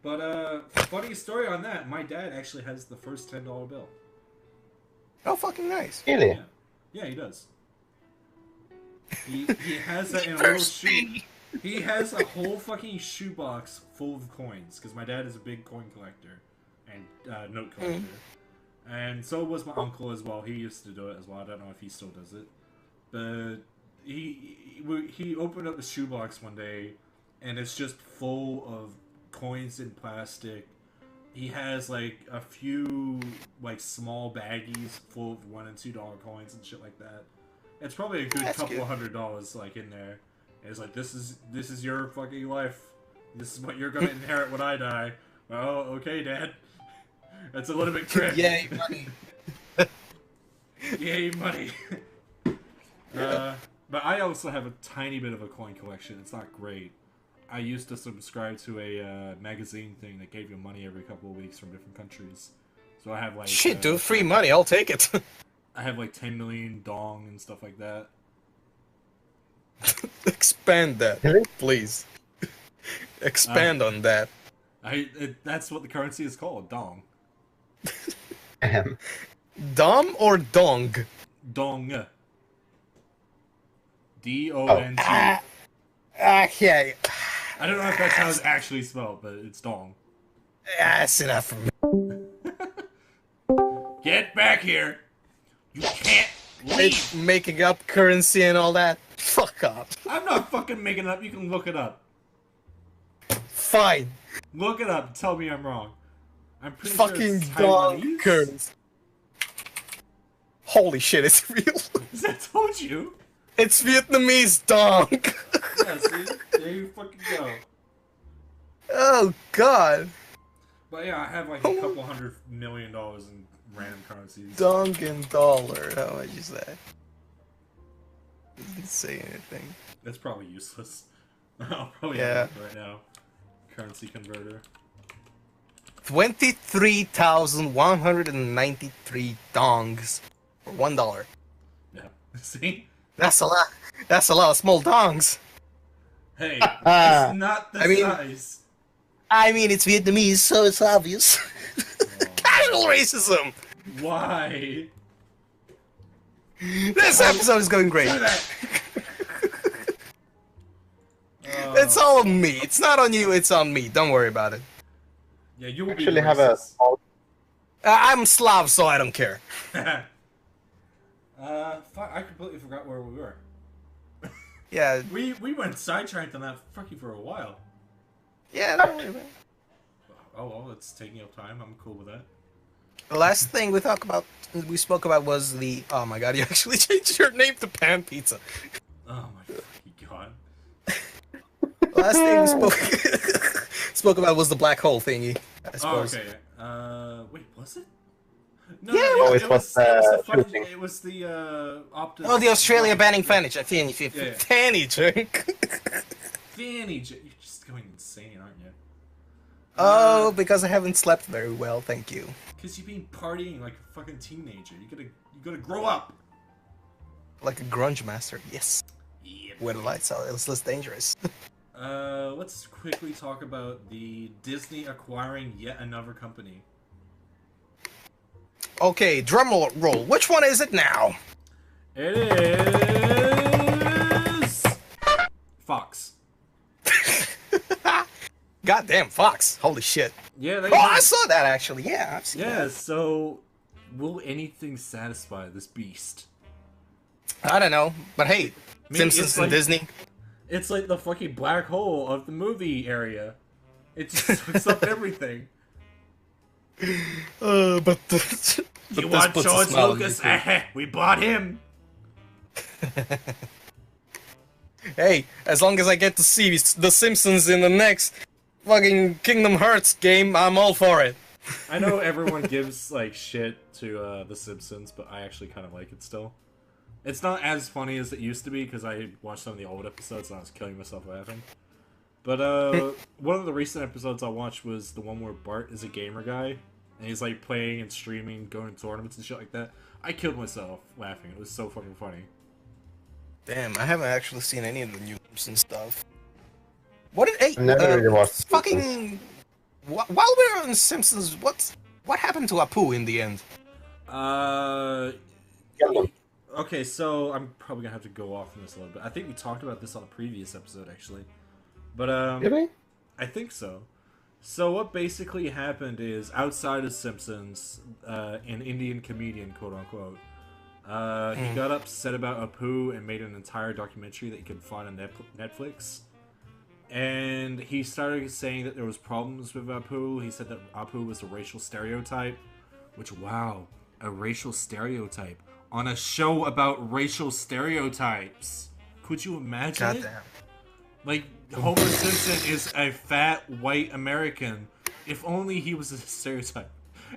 But funny story on that. My dad actually has the first $10 bill. Oh, fucking nice. Really? Yeah, he does. He has that in a little shoe. He has a whole fucking shoebox full of coins because my dad is a big coin collector and note collector, and so was my uncle as well. He used to do it as well. I don't know if he still does it, but he opened up the shoebox one day, and it's just full of coins in plastic. He has like a few like small baggies full of $1 and $2 coins and shit like that. It's probably a good couple of $100 like in there. And it's like this is your fucking life. This is what you're gonna inherit when I die. Well, okay, Dad. That's a little bit cryptic. Yay, money. Yay, money. But I also have a tiny bit of a coin collection. It's not great. I used to subscribe to a magazine thing that gave you money every couple of weeks from different countries. So I have like Shit, dude, free money, I'll take it. I have like 10 million dong and stuff like that. Expand that, Really? please. Expand on that. That's what the currency is called, dong. Dom or dong? Dong. D-O-N-G. Okay. I don't know if that's how it's actually spelled, but it's dong. That's enough for me. Get back here! You can't leave! It's making up currency and all that. Fuck off. I'm not fucking making it up, you can look it up. Fine. Look it up, tell me I'm wrong. I'm pretty Fucking sure it's dog Taiwanese. currency. Holy shit, it's real. I told you! It's Vietnamese dong. Yeah, see? There you fucking go. Oh god. But yeah, I have like a couple $100 million in random currencies. Dong and dollar. How much is that? Didn't say anything. That's probably useless. I'll probably Yeah. have it right now. Currency converter. 23,193 dongs for $1. Yeah. See? That's a lot. That's a lot of small dongs. Hey, it's not the I mean- size. I mean, it's Vietnamese, so it's obvious. Casual racism. Why? This episode is going great. Do that. It's all on me. It's not on you. It's on me. Don't worry about it. Yeah, you will Actually be have a racist. small. I'm Slav, so I don't care. Fuck, I completely forgot where we were. Yeah, We went sidetracked on that fucking for a while. yeah. Don't worry about it. Oh well, it's taking up time. I'm cool with that. The last thing we spoke about was the. Oh my god! You actually changed your name to Pan Pizza. Oh my fucking god. The last thing we spoke about was the black hole thingy. I Oh, suppose. okay. Wait, was it? No, Yeah, Oh, it was, the fucking, shooting. it was the Optus. Oh, the Australia banning fanny Yeah. drink. Fanny, you're just going insane, aren't you? Oh, because I haven't slept very well. Thank you. Because you've been partying like a fucking teenager. You gotta grow up. Like a grunge master. Yes. Yeah. Where the lights are, it's less dangerous. Let's quickly talk about the Disney acquiring yet another company. Okay, drum roll. Which one is it now? It is Fox. Goddamn Fox! Holy shit! Yeah, they Oh, I saw that actually. Yeah, I've seen yeah. that. So, will anything satisfy this beast? I don't know, but hey, mean, Simpsons it's and like- Disney. It's like the fucking black hole of the movie area. It just sucks up everything. But You want George Lucas? We bought him. Hey, as long as I get to see the Simpsons in the next fucking Kingdom Hearts game, I'm all for it. I know everyone gives like shit to The Simpsons, but I actually kind of like it still. It's not as funny as it used to be because I watched some of the old episodes and I was killing myself laughing. But one of the recent episodes I watched was the one where Bart is a gamer guy and he's like playing and streaming, going to tournaments and shit like that. I killed myself laughing. It was so fucking funny. Damn, I haven't actually seen any of the new Simpsons stuff. What did I never really watched fucking while we were on Simpsons, what happened to Apu in the end? Okay, so I'm probably gonna have to go off on this a little bit. I think we talked about this on a previous episode, actually. But, Did we? I think so. So what basically happened is, outside of Simpsons, an Indian comedian, quote-unquote, he got upset about Apu and made an entire documentary that you can find on Netflix. And he started saying that there was problems with Apu. He said that Apu was a racial stereotype. Which, wow, a racial stereotype. On a show about racial stereotypes. Could you imagine it? Goddamn. Like, Homer Simpson is a fat white American. If only he was a stereotype.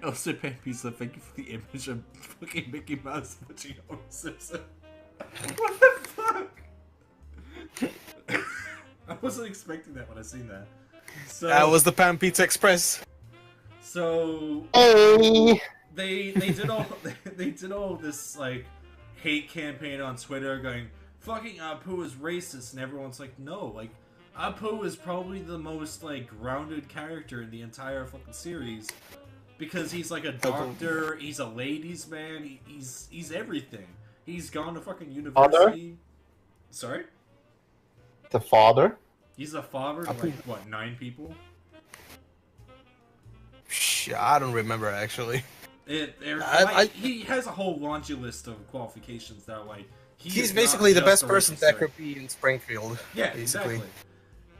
Elsa Pan Pizza, thank you for the image of fucking Mickey Mouse touching Homer Simpson. What the fuck? I wasn't expecting that when I seen that. So That was the Pan Pizza Express. so Hey! they did all this like hate campaign on Twitter going fucking Apu is racist, and everyone's like, no, like Apu is probably the most like grounded character in the entire fucking series because he's like a doctor, he's a ladies man, he's everything. He's gone to fucking university. Sorry? the father? He's a father to like what 9 people. I don't remember actually. He has a whole laundry list of qualifications that are like he's basically the best person that could be in Springfield. Yeah, basically. exactly.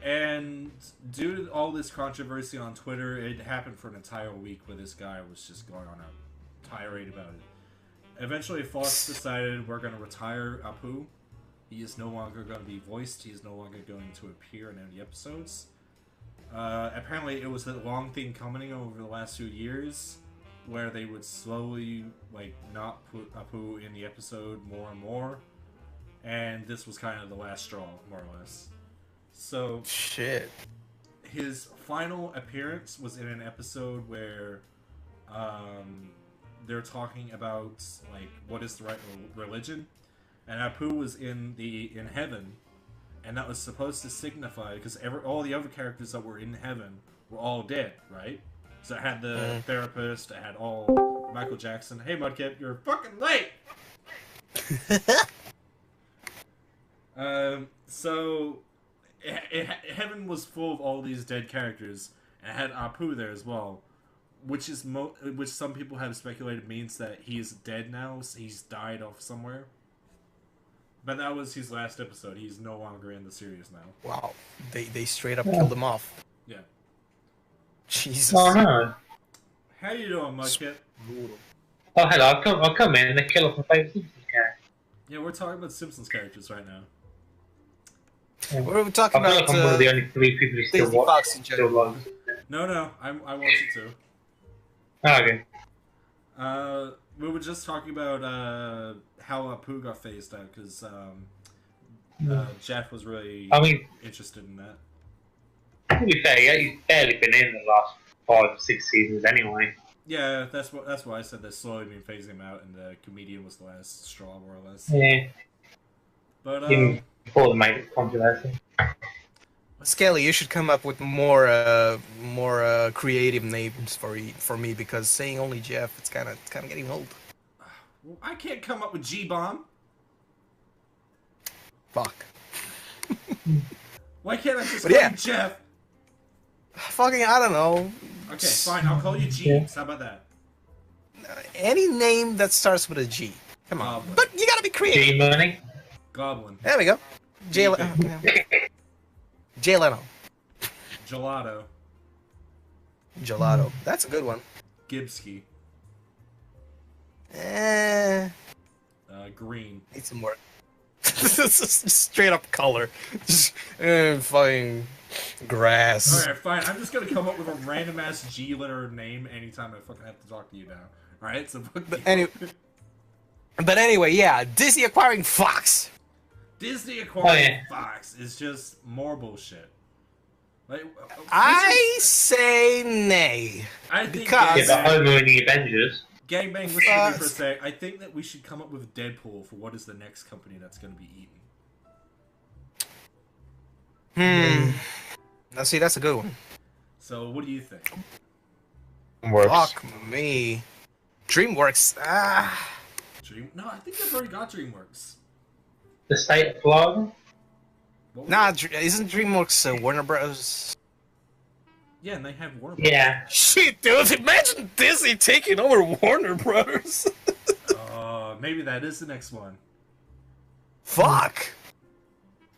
And due to all this controversy on Twitter, it happened for an entire week where this guy was just going on a tirade about it. Eventually, Fox decided we're going to retire Apu. He is no longer going to be voiced. He is no longer going to appear in any episodes. Apparently, it was a long thing coming over the last 2 years, where they would slowly, like, not put Apu in the episode more and more. And this was kind of the last straw, more or less. So, shit. His final appearance was in an episode where they're talking about like what is the right religion, and Apu was in heaven, and that was supposed to signify because all the other characters that were in heaven were all dead, right? So it had the therapist, it had all Michael Jackson. Hey, Mudkip, you're fucking late. So. Heaven was full of all these dead characters, and it had Apu there as well, which some people have speculated means that he's dead now, so he's died off somewhere. But that was his last episode. He's no longer in the series now. Wow, they straight up killed him off. Yeah. Jesus. Oh no. How you doing, Mudkip? Oh hello, I'll come in and then kill off my favourite Simpsons character. Yeah, we're talking about Simpsons characters right now. What are we talking I feel about? like I'm one of the only 3 people who still Disney watch. Fox in Still general. like. No, I want you to. Oh, okay. We were just talking about how Apu got phased out because Jeff was really interested in that. To be fair, yeah, he's barely been in the last 5 or 6 seasons anyway. Yeah, that's why I said they're slowly been phasing him out, and the comedian was the last straw, more or less. Yeah. But Even before the main controversy. Skelly, you should come up with more creative names for me because saying only Jeff, it's kind of getting old. Well, I can't come up with Geebomb. Fuck. Why can't I just call you Jeff? Fucking, I don't know. Okay, fine. I'll call you Jeeves. How about that? Any name that starts with a G. Come on. But you gotta be creative. G-Money. Goblin. There we go. Jay Leno. Gelato. That's a good one. Gibsky. Green. Need some more. Straight up color. Just fucking grass. Alright, fine. I'm just gonna come up with a random ass G letter name anytime I fucking have to talk to you now. Alright, so But anyway, yeah, Disney acquiring Fox. Disney acquiring Fox is just more bullshit. Like, I say nay. I think but Homer in the Avengers. Gangbang, listen to me for a sec. I think that we should come up with Deadpool for what is the next company that's going to be eaten. Now see, that's a good one. So, what do you think? Works. Fuck me. DreamWorks. No, I think they've already got DreamWorks. The state of Florida? Nah, isn't DreamWorks Warner Bros? Yeah, and they have Warner Bros. Yeah. Shit, dude, imagine Disney taking over Warner Bros. Maybe that is the next one. Fuck.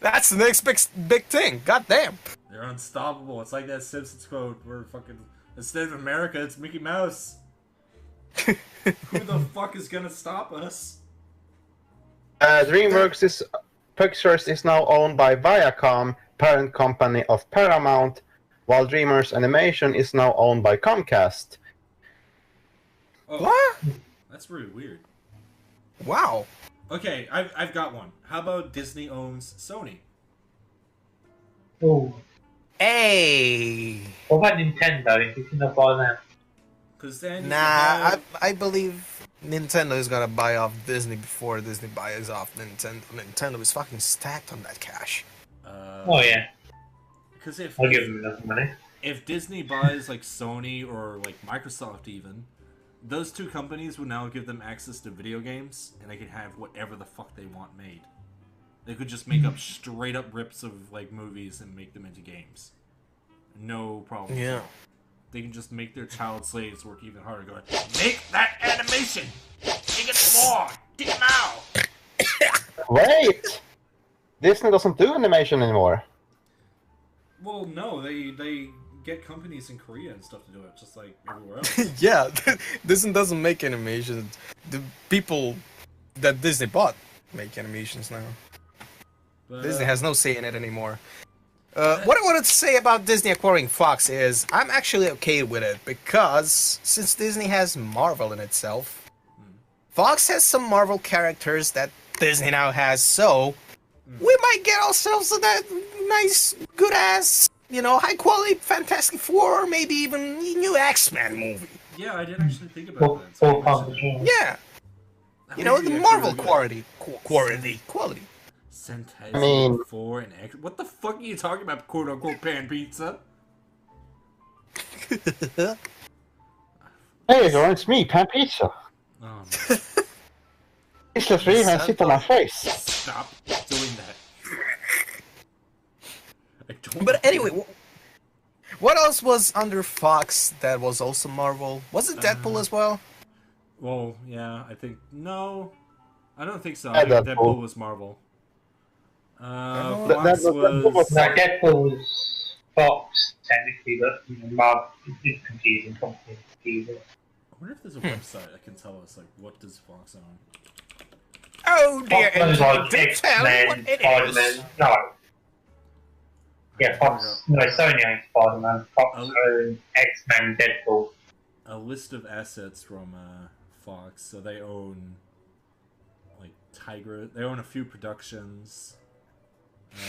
That's the next big thing. God damn. They're unstoppable. It's like that Simpsons quote where fucking, instead of America, it's Mickey Mouse. Who the fuck is gonna stop us? DreamWorks Pictures is now owned by Viacom, parent company of Paramount, while Dreamers Animation is now owned by Comcast. Oh, what? That's really weird. Wow. Okay, I've got one. How about Disney owns Sony? Oh. Hey. What about Nintendo? If you can buy them. Cause then I believe Nintendo is gonna buy off Disney before Disney buys off Nintendo. Nintendo is fucking stacked on that cash. Oh yeah. Because if I'll give them enough money. If Disney buys like Sony or like Microsoft even, those two companies would now give them access to video games and they can have whatever the fuck they want made. They could just make up straight up rips of like movies and make them into games. No problem. Yeah. They can just make their child slaves work even harder. Going, make that animation. Make it more. Get them out. Wait! Disney doesn't do animation anymore. Well, no, they get companies in Korea and stuff to do it, just like everywhere else. Yeah, Disney doesn't make animations. The people that Disney bought make animations now. But, Disney has no say in it anymore. What I wanted to say about Disney acquiring Fox is I'm actually okay with it because since Disney has Marvel in itself, Fox has some Marvel characters that Disney now has, so we might get ourselves that nice, good-ass, high quality Fantastic Four, or maybe even new X-Men movie. Yeah, I didn't actually think about that. Yeah. The Marvel quality. Fantastic Four and X. What the fuck are you talking about, quote unquote, pan pizza? Hey, Lauren, it's me, Pan Pizza. Oh, no. It's just really and sit on my face. Stop doing that. But anyway, what else was under Fox that was also Marvel? Was it Deadpool as well? Well, yeah, I think... No. I don't think so. Yeah, I think Deadpool. Deadpool was Marvel. That Fox was- was... No, Deadpool's Fox, technically, but Marvel is confusing. Confusing. I wonder if there's a website that can tell us, like, what does Fox own? Oh dear, Fox owns like do tell me what X-Men, it Spider-Man. is. No. Yeah, Fox. No, Sony owns Spider-Man. Fox owns X-Men, Deadpool. A list of assets from Fox. So they own, like, Tiger. They own a few productions.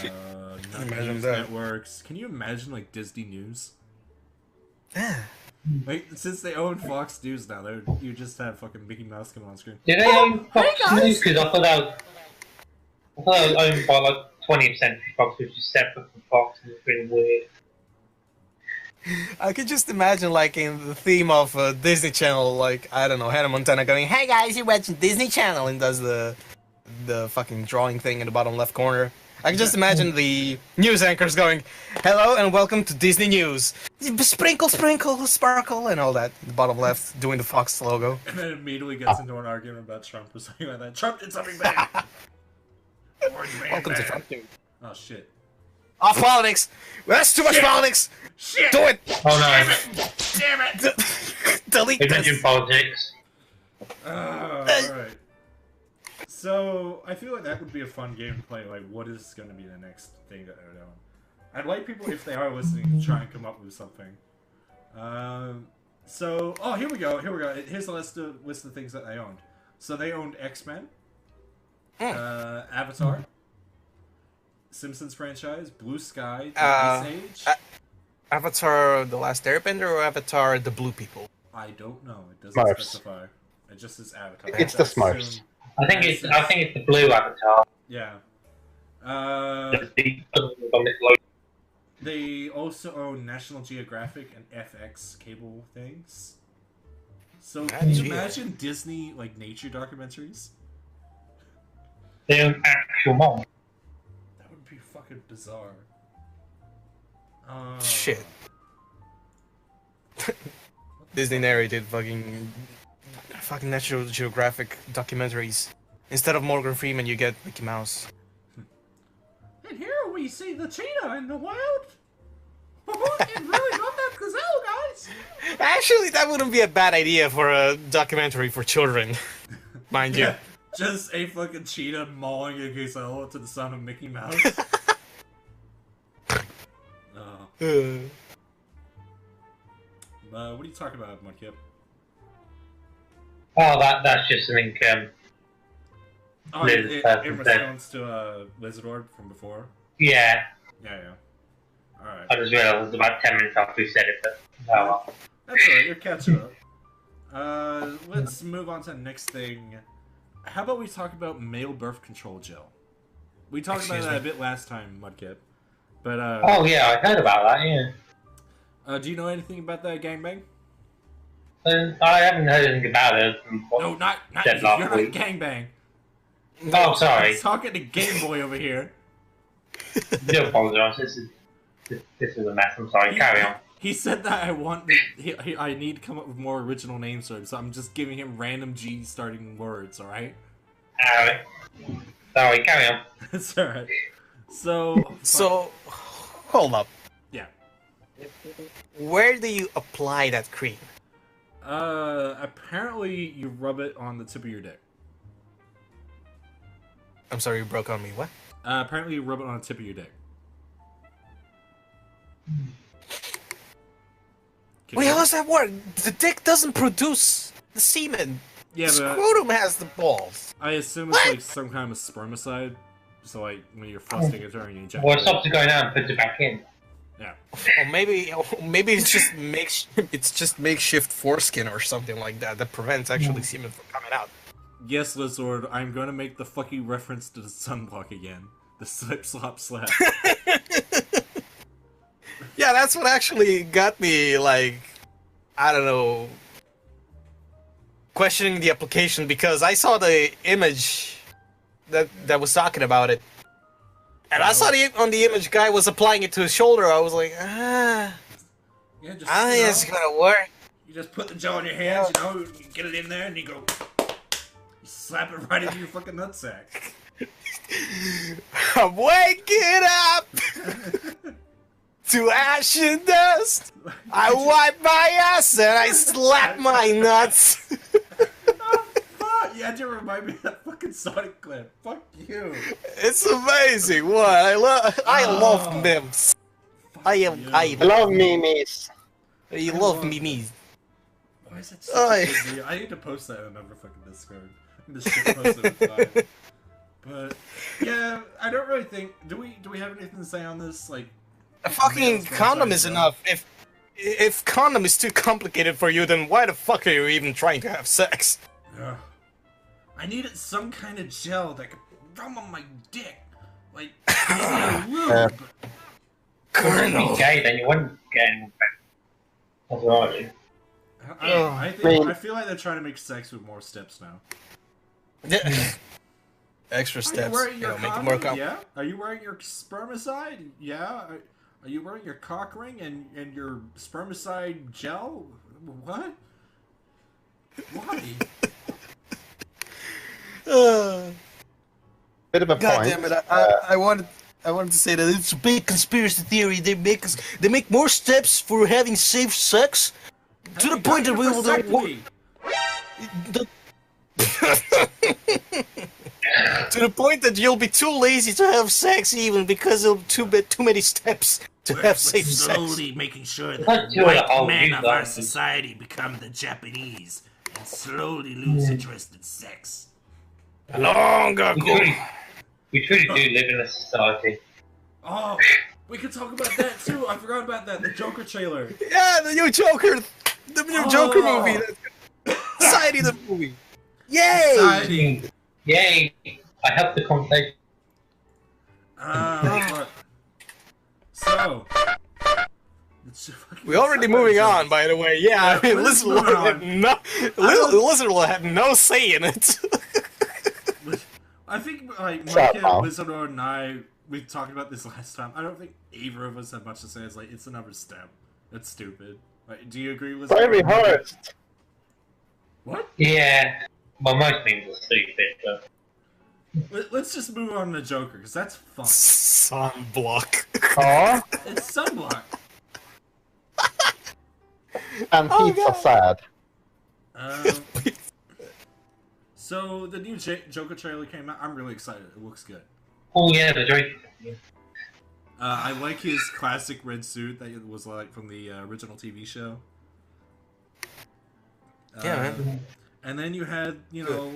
Imagine News that. networks. Can you imagine, like, Disney News? Yeah. Like, since they own Fox News now, you just have fucking Mickey Mouse coming on screen. Do they own Fox News? Because I thought that was owned by like 20% of Fox, which is separate from Fox, and it's really weird. I could just imagine, like, in the theme of Disney Channel, like, I don't know, Hannah Montana going, "Hey guys, you're watching Disney Channel," and does the fucking drawing thing in the bottom left corner. I can just imagine the news anchors going, "Hello and welcome to Disney News. Sprinkle, sprinkle, sparkle," and all that. The bottom left doing the Fox logo. And then immediately gets into an argument about Trump or something like that. Trump did something bad! Orange man Welcome to bad. Trump News. Oh shit. Off politics. That's too much politics. Shit! Do it. Oh no, Damn it! Delete they mentioned this. politics. Alright. So, I feel like that would be a fun game to play. Like, what is going to be the next thing that they're doing? I'd like people, if they are listening, to try and come up with something. Here we go. Here's a list of things that they owned. So they owned X-Men, Avatar, Simpsons franchise, Blue Sky, the Ice Age. Avatar: The Last Airbender or Avatar: The Blue People? I don't know. It doesn't Smurfs. specify. It just says Avatar. It's the I assume- Smurfs. I think it's the blue Avatar. Yeah. The They also own National Geographic and FX cable things. So can you imagine Disney like nature documentaries? They own actual mom. That would be fucking bizarre. Shit. Disney narrated fucking National Geographic documentaries. Instead of Morgan Freeman, you get Mickey Mouse. And here we see the cheetah in the wild. It's really not that gazelle, guys. Actually, that wouldn't be a bad idea for a documentary for children, mind you. Yeah, just a fucking cheetah mauling a gazelle to the sound of Mickey Mouse. What are you talking about, Mudkip? Oh, that's just something. Oh, Liz in said. response to Lizardlord from before? Yeah, Yeah. Alright. I just realised it was about 10 minutes after we said it, but oh well. That's alright, you're catching up. Let's move on to the next thing. How about we talk about male birth control gel? We talked about that a bit last time, Mudkip. But, Oh yeah, I heard about that, yeah. do you know anything about that gangbang? I haven't heard anything about it. From what No, not said you're last not week. gangbang. Oh, sorry. He's talking to Game Boy over here. Do apologise. This is a mess. I'm sorry. Carry on. He said that I need to come up with more original names for him, so I'm just giving him random G starting words, alright? Alright. Sorry, carry on. It's alright. So, hold up. yeah. Where do you apply that cream? Apparently you rub it on the tip of your dick. I'm sorry, you broke on me. What? Apparently you rub it on the tip of your dick. Wait, how does that work? The dick doesn't produce the semen. Yeah, the but scrotum has the balls. I assume it's like some kind of spermicide. So like when you're thrusting it or you inject Well, it it. stops it going out and puts it back in. Yeah. Or maybe it's just makeshift foreskin or something like that prevents actually semen from coming out. Yes, Lizard, I'm gonna make the fucking reference to the sunblock again. The slip, slop, slap. Yeah, that's what actually got me, like, I don't know, questioning the application, because I saw the image that was talking about it. And I saw on the image guy was applying it to his shoulder. I was like, Yeah, just, I think it's gonna work. You just put the gel in your hands, you know, you get it in there, and you go... You slap it right into your fucking nutsack. I'm waking up to ash and dust. I wipe my ass and I slap my nuts. Oh, fuck! You had to remind me of that fucking Sonic clip. Fuck you. It's amazing. What? I love memes. I love memes. You love memes. Why is it such a big deal? I need to post that in another fucking Discord. This shit posted fine. But yeah, I don't really think. Do we have anything to say on this? Like, a fucking condom is enough. If condom is too complicated for you, then why the fuck are you even trying to have sex? Ugh. I needed some kind of gel that could rub on my dick. Like, maybe a lube. If you're gay, then you wouldn't get any That's right. I feel like they're trying to make sex with more steps now. Extra steps. Are you wearing your make it condom? more complicated. Yeah. Are you wearing your spermicide? Yeah. Are you wearing your cock ring and your spermicide gel? What? Why? Bit of a God point. damn it! I wanted to say that it's a big conspiracy theory. They make more steps for having safe sex to the point that we will. To the point that you'll be too lazy to have sex, even because there'll be too many steps to have safe sex. Slowly making sure that Not the too white old, men you of our don't. society become the Japanese and slowly lose interest in sex. Long ago. We truly do live in a society. Oh, we could talk about that too. I forgot about that. The Joker trailer. Yeah, the new Joker. The new Joker Oh. movie. Society the movie. Yay! Exciting. Yay! I helped the conversation. But- so, We're already moving on, by the way. Yeah, I mean, let's Lizardlord move had Lizardlord had no say in it. I think like Shut Mike up. and Lizardlord and we talked about this last time. I don't think either of us have much to say. It's like it's another step. That's stupid. Like, do you agree with? Why rehearsed? What? Yeah. Well, most memes are stupid, but... Let's just move on to Joker because that's fun. Sunblock. Aw, It's sunblock. and pizza sad. So the new Joker trailer came out. I'm really excited. It looks good. Oh yeah, the joke. I like his classic red suit that was like from the original TV show. Yeah, man. And then you had, you know,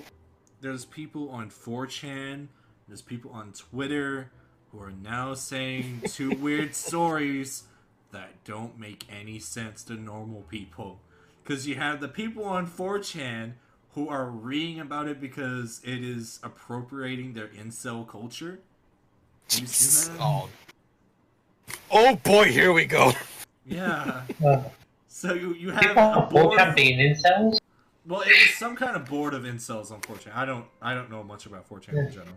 there's people on 4chan, there's people on Twitter who are now saying two weird stories that don't make any sense to normal people. Because you have the people on 4chan who are reading about it because it is appropriating their incel culture. Have you seen that? Oh boy, here we go. Yeah. So you have People a on 4chan board. being incels? Well, it was some kind of board of incels, unfortunately. I don't know much about 4chan in general.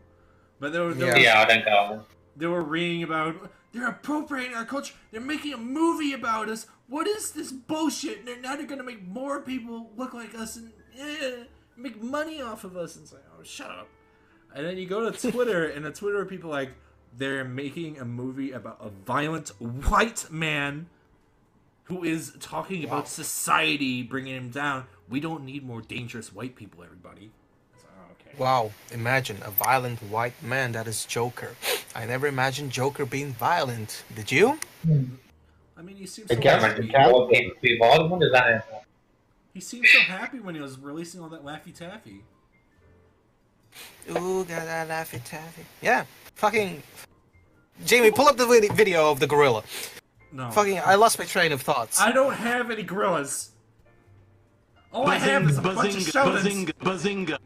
But Yeah, I don't go. they were reading about, they're appropriating our culture, they're making a movie about us, what is this bullshit? Now they're gonna make more people look like us and make money off of us. And it's like, oh, shut up. And then you go to Twitter, and the Twitter people like, they're making a movie about a violent white man who is talking about society, bringing him down. We don't need more dangerous white people, everybody. So, okay. Wow, imagine a violent white man that is Joker. I never imagined Joker being violent. Did you? I mean, he seems I so guess happy. you can. What people be bothered? What does that mean? He seemed so happy when he was releasing all that Laffy Taffy. Ooh, got that Laffy Taffy. Yeah, fucking... Jamie, pull up the video of the gorilla. No. Fucking, I lost my train of thoughts. I don't have any gorillas. All I have is a bunch of Sheldons. Bazinga.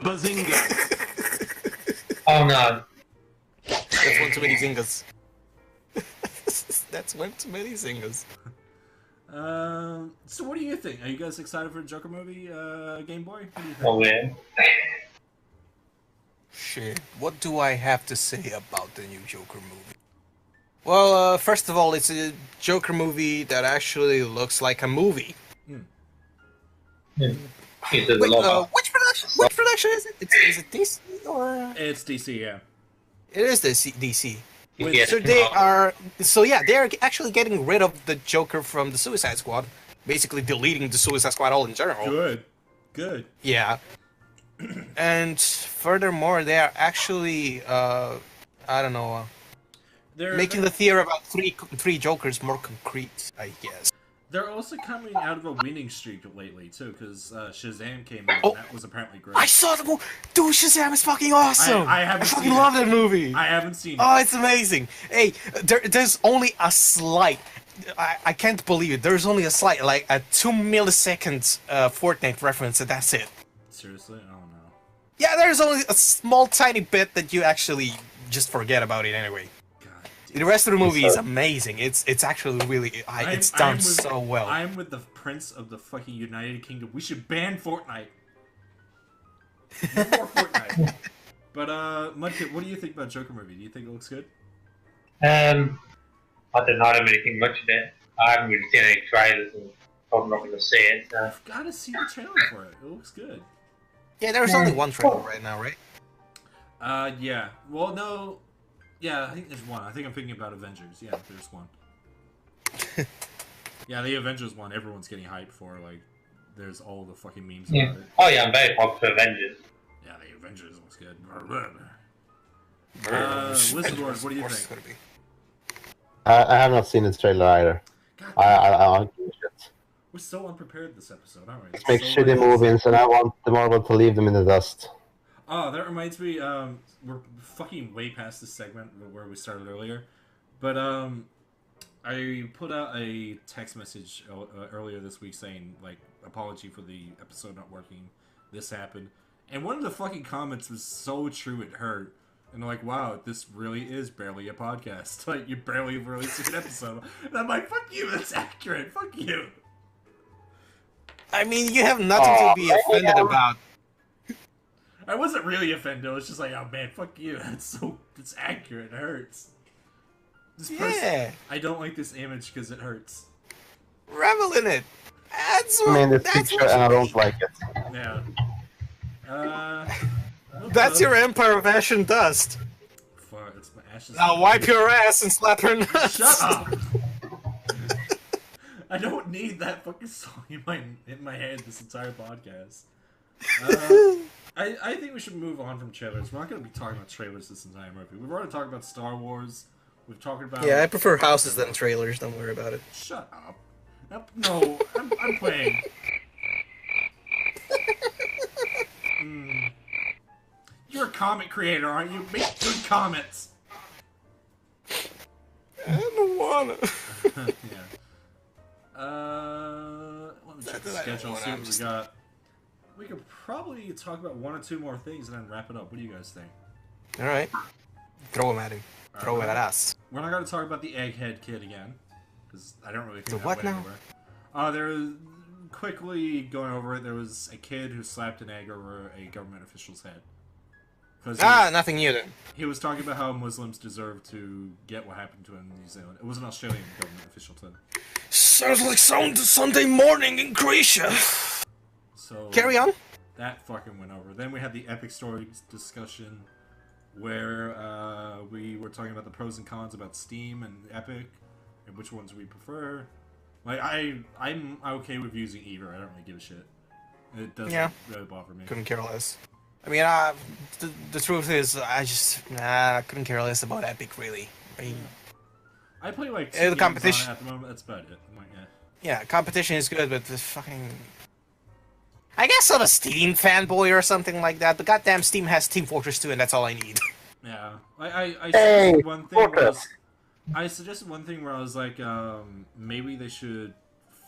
Oh no. That's one too many zingers. That's one too many zingers. So what do you think? Are you guys excited for the Joker movie, Game Boy? What do you think? Oh man. Shit, what do I have to say about the new Joker movie? Well, first of all, it's a Joker movie that actually looks like a movie. He says a Wait, lot. which production is it? Is it DC or? It's DC, yeah. It is DC. Yeah. So they are. So yeah, they are actually getting rid of the Joker from the Suicide Squad, basically deleting the Suicide Squad all in general. Good. Yeah. And furthermore, they are actually, I don't know, They're making the theory about three Jokers more concrete, I guess. They're also coming out of a winning streak lately too, because Shazam came out, Oh. and that was apparently great. I saw the movie. Dude, Shazam is fucking awesome. I haven't fucking seen love it. that movie. I haven't seen it. Oh, it's amazing. Hey, there's only a slight. I can't believe it. There's only a slight, like a 2 millisecond Fortnite reference, and that's it. Seriously? Oh no. Yeah, there's only a small, tiny bit that you actually just forget about it anyway. God. The rest of the movie is amazing. It's actually really it's done so well. I'm with the Prince of the fucking United Kingdom. We should ban Fortnite. No more Fortnite. But Mudkip, what do you think about Joker movie? Do you think it looks good? I don't know. I don't really think much of it. I haven't really seen any trailers, and I'm not going to see it. So. I've got to see the trailer for it. It looks good. Yeah, there's only one trailer right now, right? Yeah. Well, no. Yeah, I think there's one. I think I'm thinking about Avengers. Yeah, there's one. Yeah, the Avengers one, everyone's getting hyped for. Like, there's all the fucking memes Yeah. about it. Oh yeah, I'm very pumped for Avengers. Yeah, the Avengers looks good. Lizardlord, what do you Of course it's think? gonna be. I have not seen this trailer either. God, I don't give a shit. we're so unprepared this episode, aren't we? Just make So shitty movies, and I want the Marvel to leave them in the dust. Oh, that reminds me, we're fucking way past this segment where we started earlier. But, I put out a text message earlier this week saying, like, apology for the episode not working. This happened. And one of the fucking comments was so true it hurt. And they're like, wow, this really is barely a podcast. Like, you barely released an episode. And I'm like, fuck you, that's accurate. Fuck you. I mean, you have nothing to be offended about. I wasn't really offended. I was just like, oh man, fuck you. It's accurate. It hurts. This Yeah, I don't like this image because it hurts. revel in it. That's I mean, this that's picture, what and I you don't need. like it. Yeah. That's your Empire of Ash and Dust. Fuck, it's my ashes. Now wipe your ass and slap her nuts. Shut up. I don't need that fucking song in my head this entire podcast. I think we should move on from trailers. We're not going to be talking about trailers this entire movie. We've already talked about Star Wars. We've talked about... Yeah, I prefer houses than trailers. Don't worry about it. Shut up. No, I'm playing. You're a comic creator, aren't you? Make good comments. I don't wanna. Yeah. Let me check the schedule, see what we got. We could probably talk about one or two more things and then wrap it up. What do you guys think? All right, throw him at him. Throw it at us. We're not going to talk about the Egghead Kid again, because I don't really think The that what went now? anywhere. quickly going over it, there was a kid who slapped an egg over a government official's head. Nothing new then. He was talking about how Muslims deserve to get what happened to him in New Zealand. It was an Australian government official too. Sounds like Sunday morning in Croatia. So carry on. That fucking went over. Then we had the Epic Stories discussion, where we were talking about the pros and cons about Steam and Epic, and which ones we prefer. Like I'm okay with using either. I don't really give a shit. It doesn't really bother me. Couldn't care less. I mean, the truth is, I just couldn't care less about Epic really. I mean, I play like the competition at the moment. That's about it. I'm like, yeah, competition is good, but the fucking. I guess I'm a Steam fanboy or something like that, but goddamn Steam has Team Fortress 2 and that's all I need. Yeah. I suggested one thing where I was like, maybe they should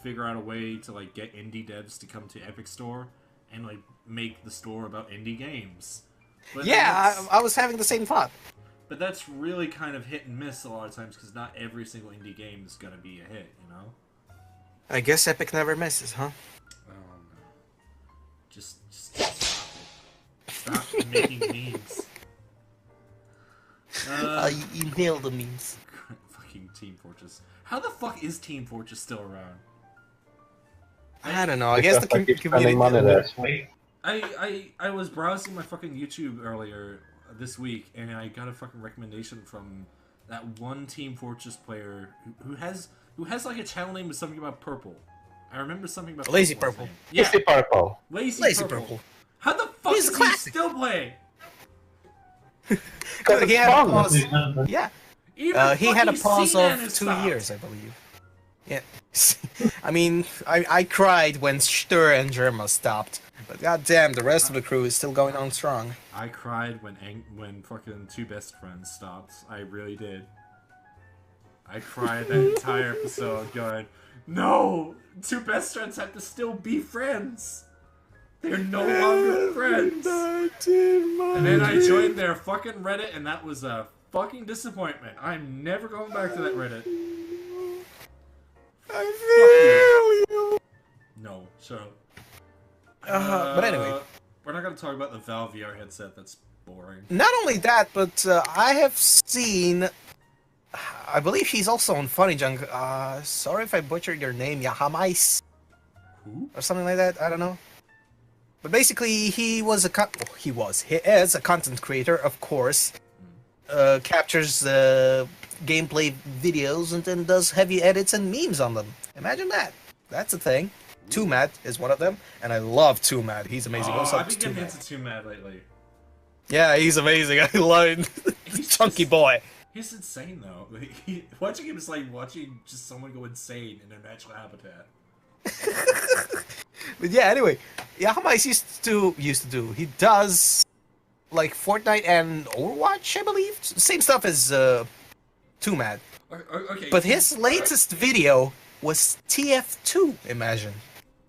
figure out a way to like get indie devs to come to Epic Store and like make the store about indie games. But yeah, I was having the same thought. But that's really kind of hit and miss a lot of times because not every single indie game is gonna be a hit, you know? I guess Epic never misses, huh? Just stop it. Stop making memes. You nailed the memes. Fucking Team Fortress. How the fuck is Team Fortress still around? I don't know. I guess the community. I was browsing my fucking YouTube earlier this week, and I got a fucking recommendation from that one Team Fortress player who has like a channel name with something about purple. I remember something about Lazy Purple. Yeah. Lazy Purple. Lazy Purple. How the fuck is he still playing? Because he had a pause. Yeah. He had a fucking pause of C-Man 2 stopped. years, I believe. Yeah. I mean, I cried when Stur and Germa stopped, but goddamn, the rest of the crew is still going on strong. I cried when fucking Two Best Friends stopped. I really did. I cried that entire episode going, no! Two Best Friends have to still be friends! They're no longer friends! And then I joined their fucking Reddit, and that was a fucking disappointment. I'm never going back to that Reddit. I feel you. No, shut up. But anyway. We're not gonna talk about the Valve VR headset, that's boring. Not only that, but I have seen. I believe he's also on Funny Junk. Sorry if I butchered your name, Yahamais. Who? Or something like that. I don't know. But basically, he is a content creator, of course. Captures gameplay videos and then does heavy edits and memes on them. Imagine that. That's a thing. Too Mad is one of them, and I love Too Mad. He's amazing. Oh, I've been getting into Too Mad lately. Yeah, he's amazing. I love him. Chunky boy. He's insane though. Watching him is like watching just someone go insane in their natural habitat. But yeah, anyway, Yahamais used to do. He does like Fortnite and Overwatch, I believe. Same stuff as Too Mad. Okay. But his latest video was TF2. Imagine.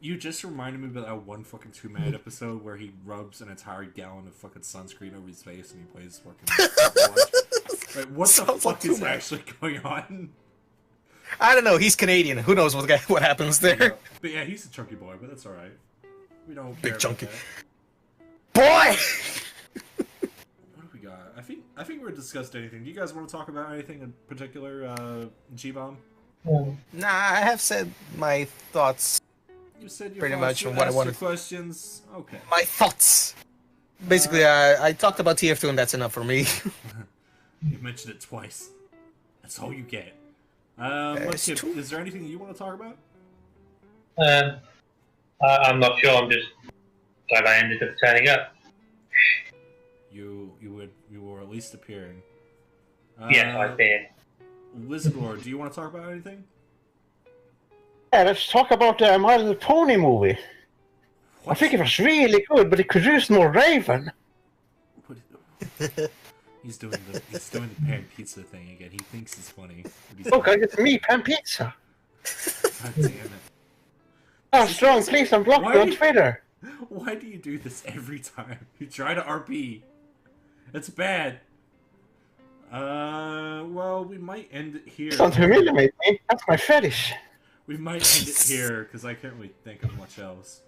You just reminded me about that one fucking Too Mad episode where he rubs an entire gallon of fucking sunscreen over his face and he plays fucking Overwatch. Wait, what the fuck is actually going on? I don't know. He's Canadian. Who knows what happens there? Yeah. But yeah, he's a chunky boy, but that's alright. We don't care Big chunky about boy. what do we got? I think we've discussed anything. Do you guys want to talk about anything in particular, Geebomb? Nah, I have said my thoughts. You said your Pretty thoughts, much you what I asked wanted. your questions. Okay. My thoughts. Basically, I talked about TF2 and that's enough for me. You mentioned it twice. That's all you get. Mudkip, is there anything you want to talk about? I'm not sure. I'm just glad I ended up turning up. You were at least appearing. Yes, I did. Lizardlord, do you want to talk about anything? Yeah, let's talk about the My Little Pony movie. What? I think it was really good, but it could use more Raven. He's doing the pan pizza thing again. He thinks it's funny. Look, I get me pan pizza. God damn it. Oh, strong, please unblock me on Twitter. Why do you do this every time? You try to RP. It's bad. Well, we might end it here. Don't humiliate me. That's my fetish. we might end it here because I can't really think of much else.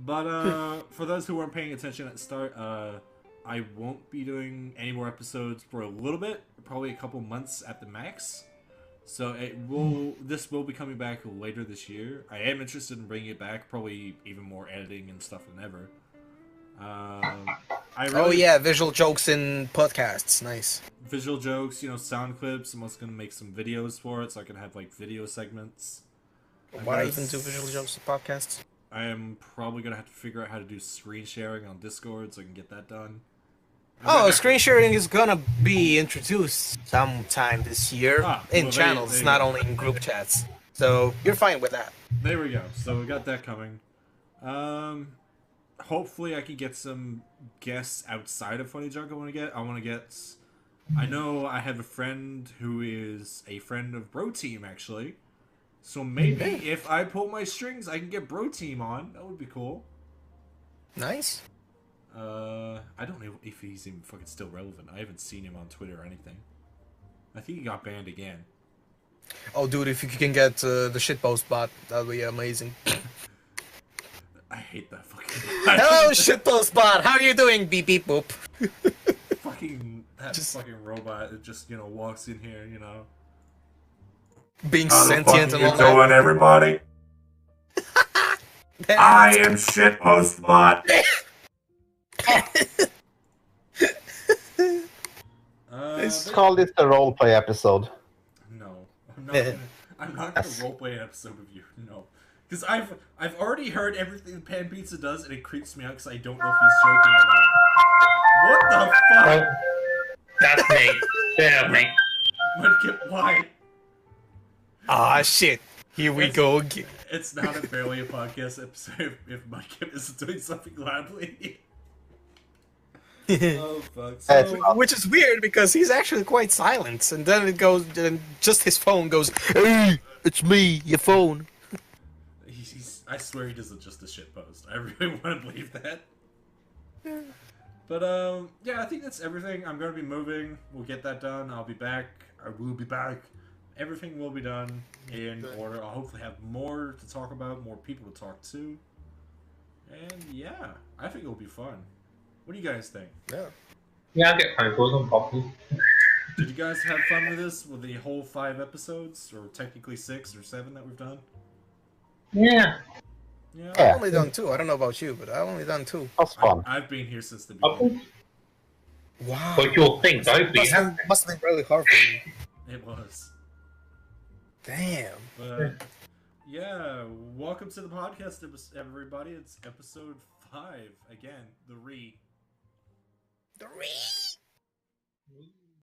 But for those who weren't paying attention at the start, I won't be doing any more episodes for a little bit, probably a couple months at the max. So this will be coming back later this year. I am interested in bringing it back, probably even more editing and stuff than ever. Oh yeah, visual jokes in podcasts, nice. Visual jokes, sound clips. I'm also gonna make some videos for it, so I can have like video segments. Why even do visual jokes in podcasts? I am probably gonna have to figure out how to do screen sharing on Discord so I can get that done. Screen sharing is gonna be introduced sometime this year in channels, not only in group chats. So you're fine with that. There we go. So we got that coming. Hopefully I can get some guests outside of Funny Junk. I know I have a friend who is a friend of Bro Team, actually. So maybe if I pull my strings, I can get Bro Team on. That would be cool. Nice. I don't know if he's even fucking still relevant. I haven't seen him on Twitter or anything. I think he got banned again. Oh, dude, if you can get the shitpost bot, that would be amazing. I hate that fucking Hello, shitpost bot! How are you doing, beep beep boop? fucking robot that just, walks in here, Being sentient and all that. doing, everybody? I am Shitpostbot. Let's call this the roleplay episode. No, I'm not gonna roleplay an episode of you. No, because I've already heard everything Pan Pizza does, and it creeps me out because I don't know if he's joking or not. What the fuck? Oh, that's me. Damn me. Why? Ah, shit. Here we go again. It's not barely a podcast episode if Mudkip is doing something loudly. Oh fuck! Which is weird because he's actually quite silent, and then it goes, and just his phone goes, "Hey, it's me, your phone." I swear he doesn't just a shit post. I really want to believe that. Yeah. But yeah, I think that's everything. I'm gonna be moving. We'll get that done. I'll be back. I will be back. Everything will be done in order. I'll hopefully have more to talk about, more people to talk to, and yeah, I think it'll be fun. What do you guys think? Yeah, I'll get phone calls on Poppy. Did you guys have fun with this? With the whole 5 episodes, or technically 6 or 7 that we've done? Yeah. Yeah. I've only done 2. I don't know about you, but I've only done 2. That's fun. I've been here since the beginning. Wow. But you'll think both of you have. Must have been really hard for you. It was. Damn. But yeah, welcome to the podcast, everybody. It's episode 5 again. The re. The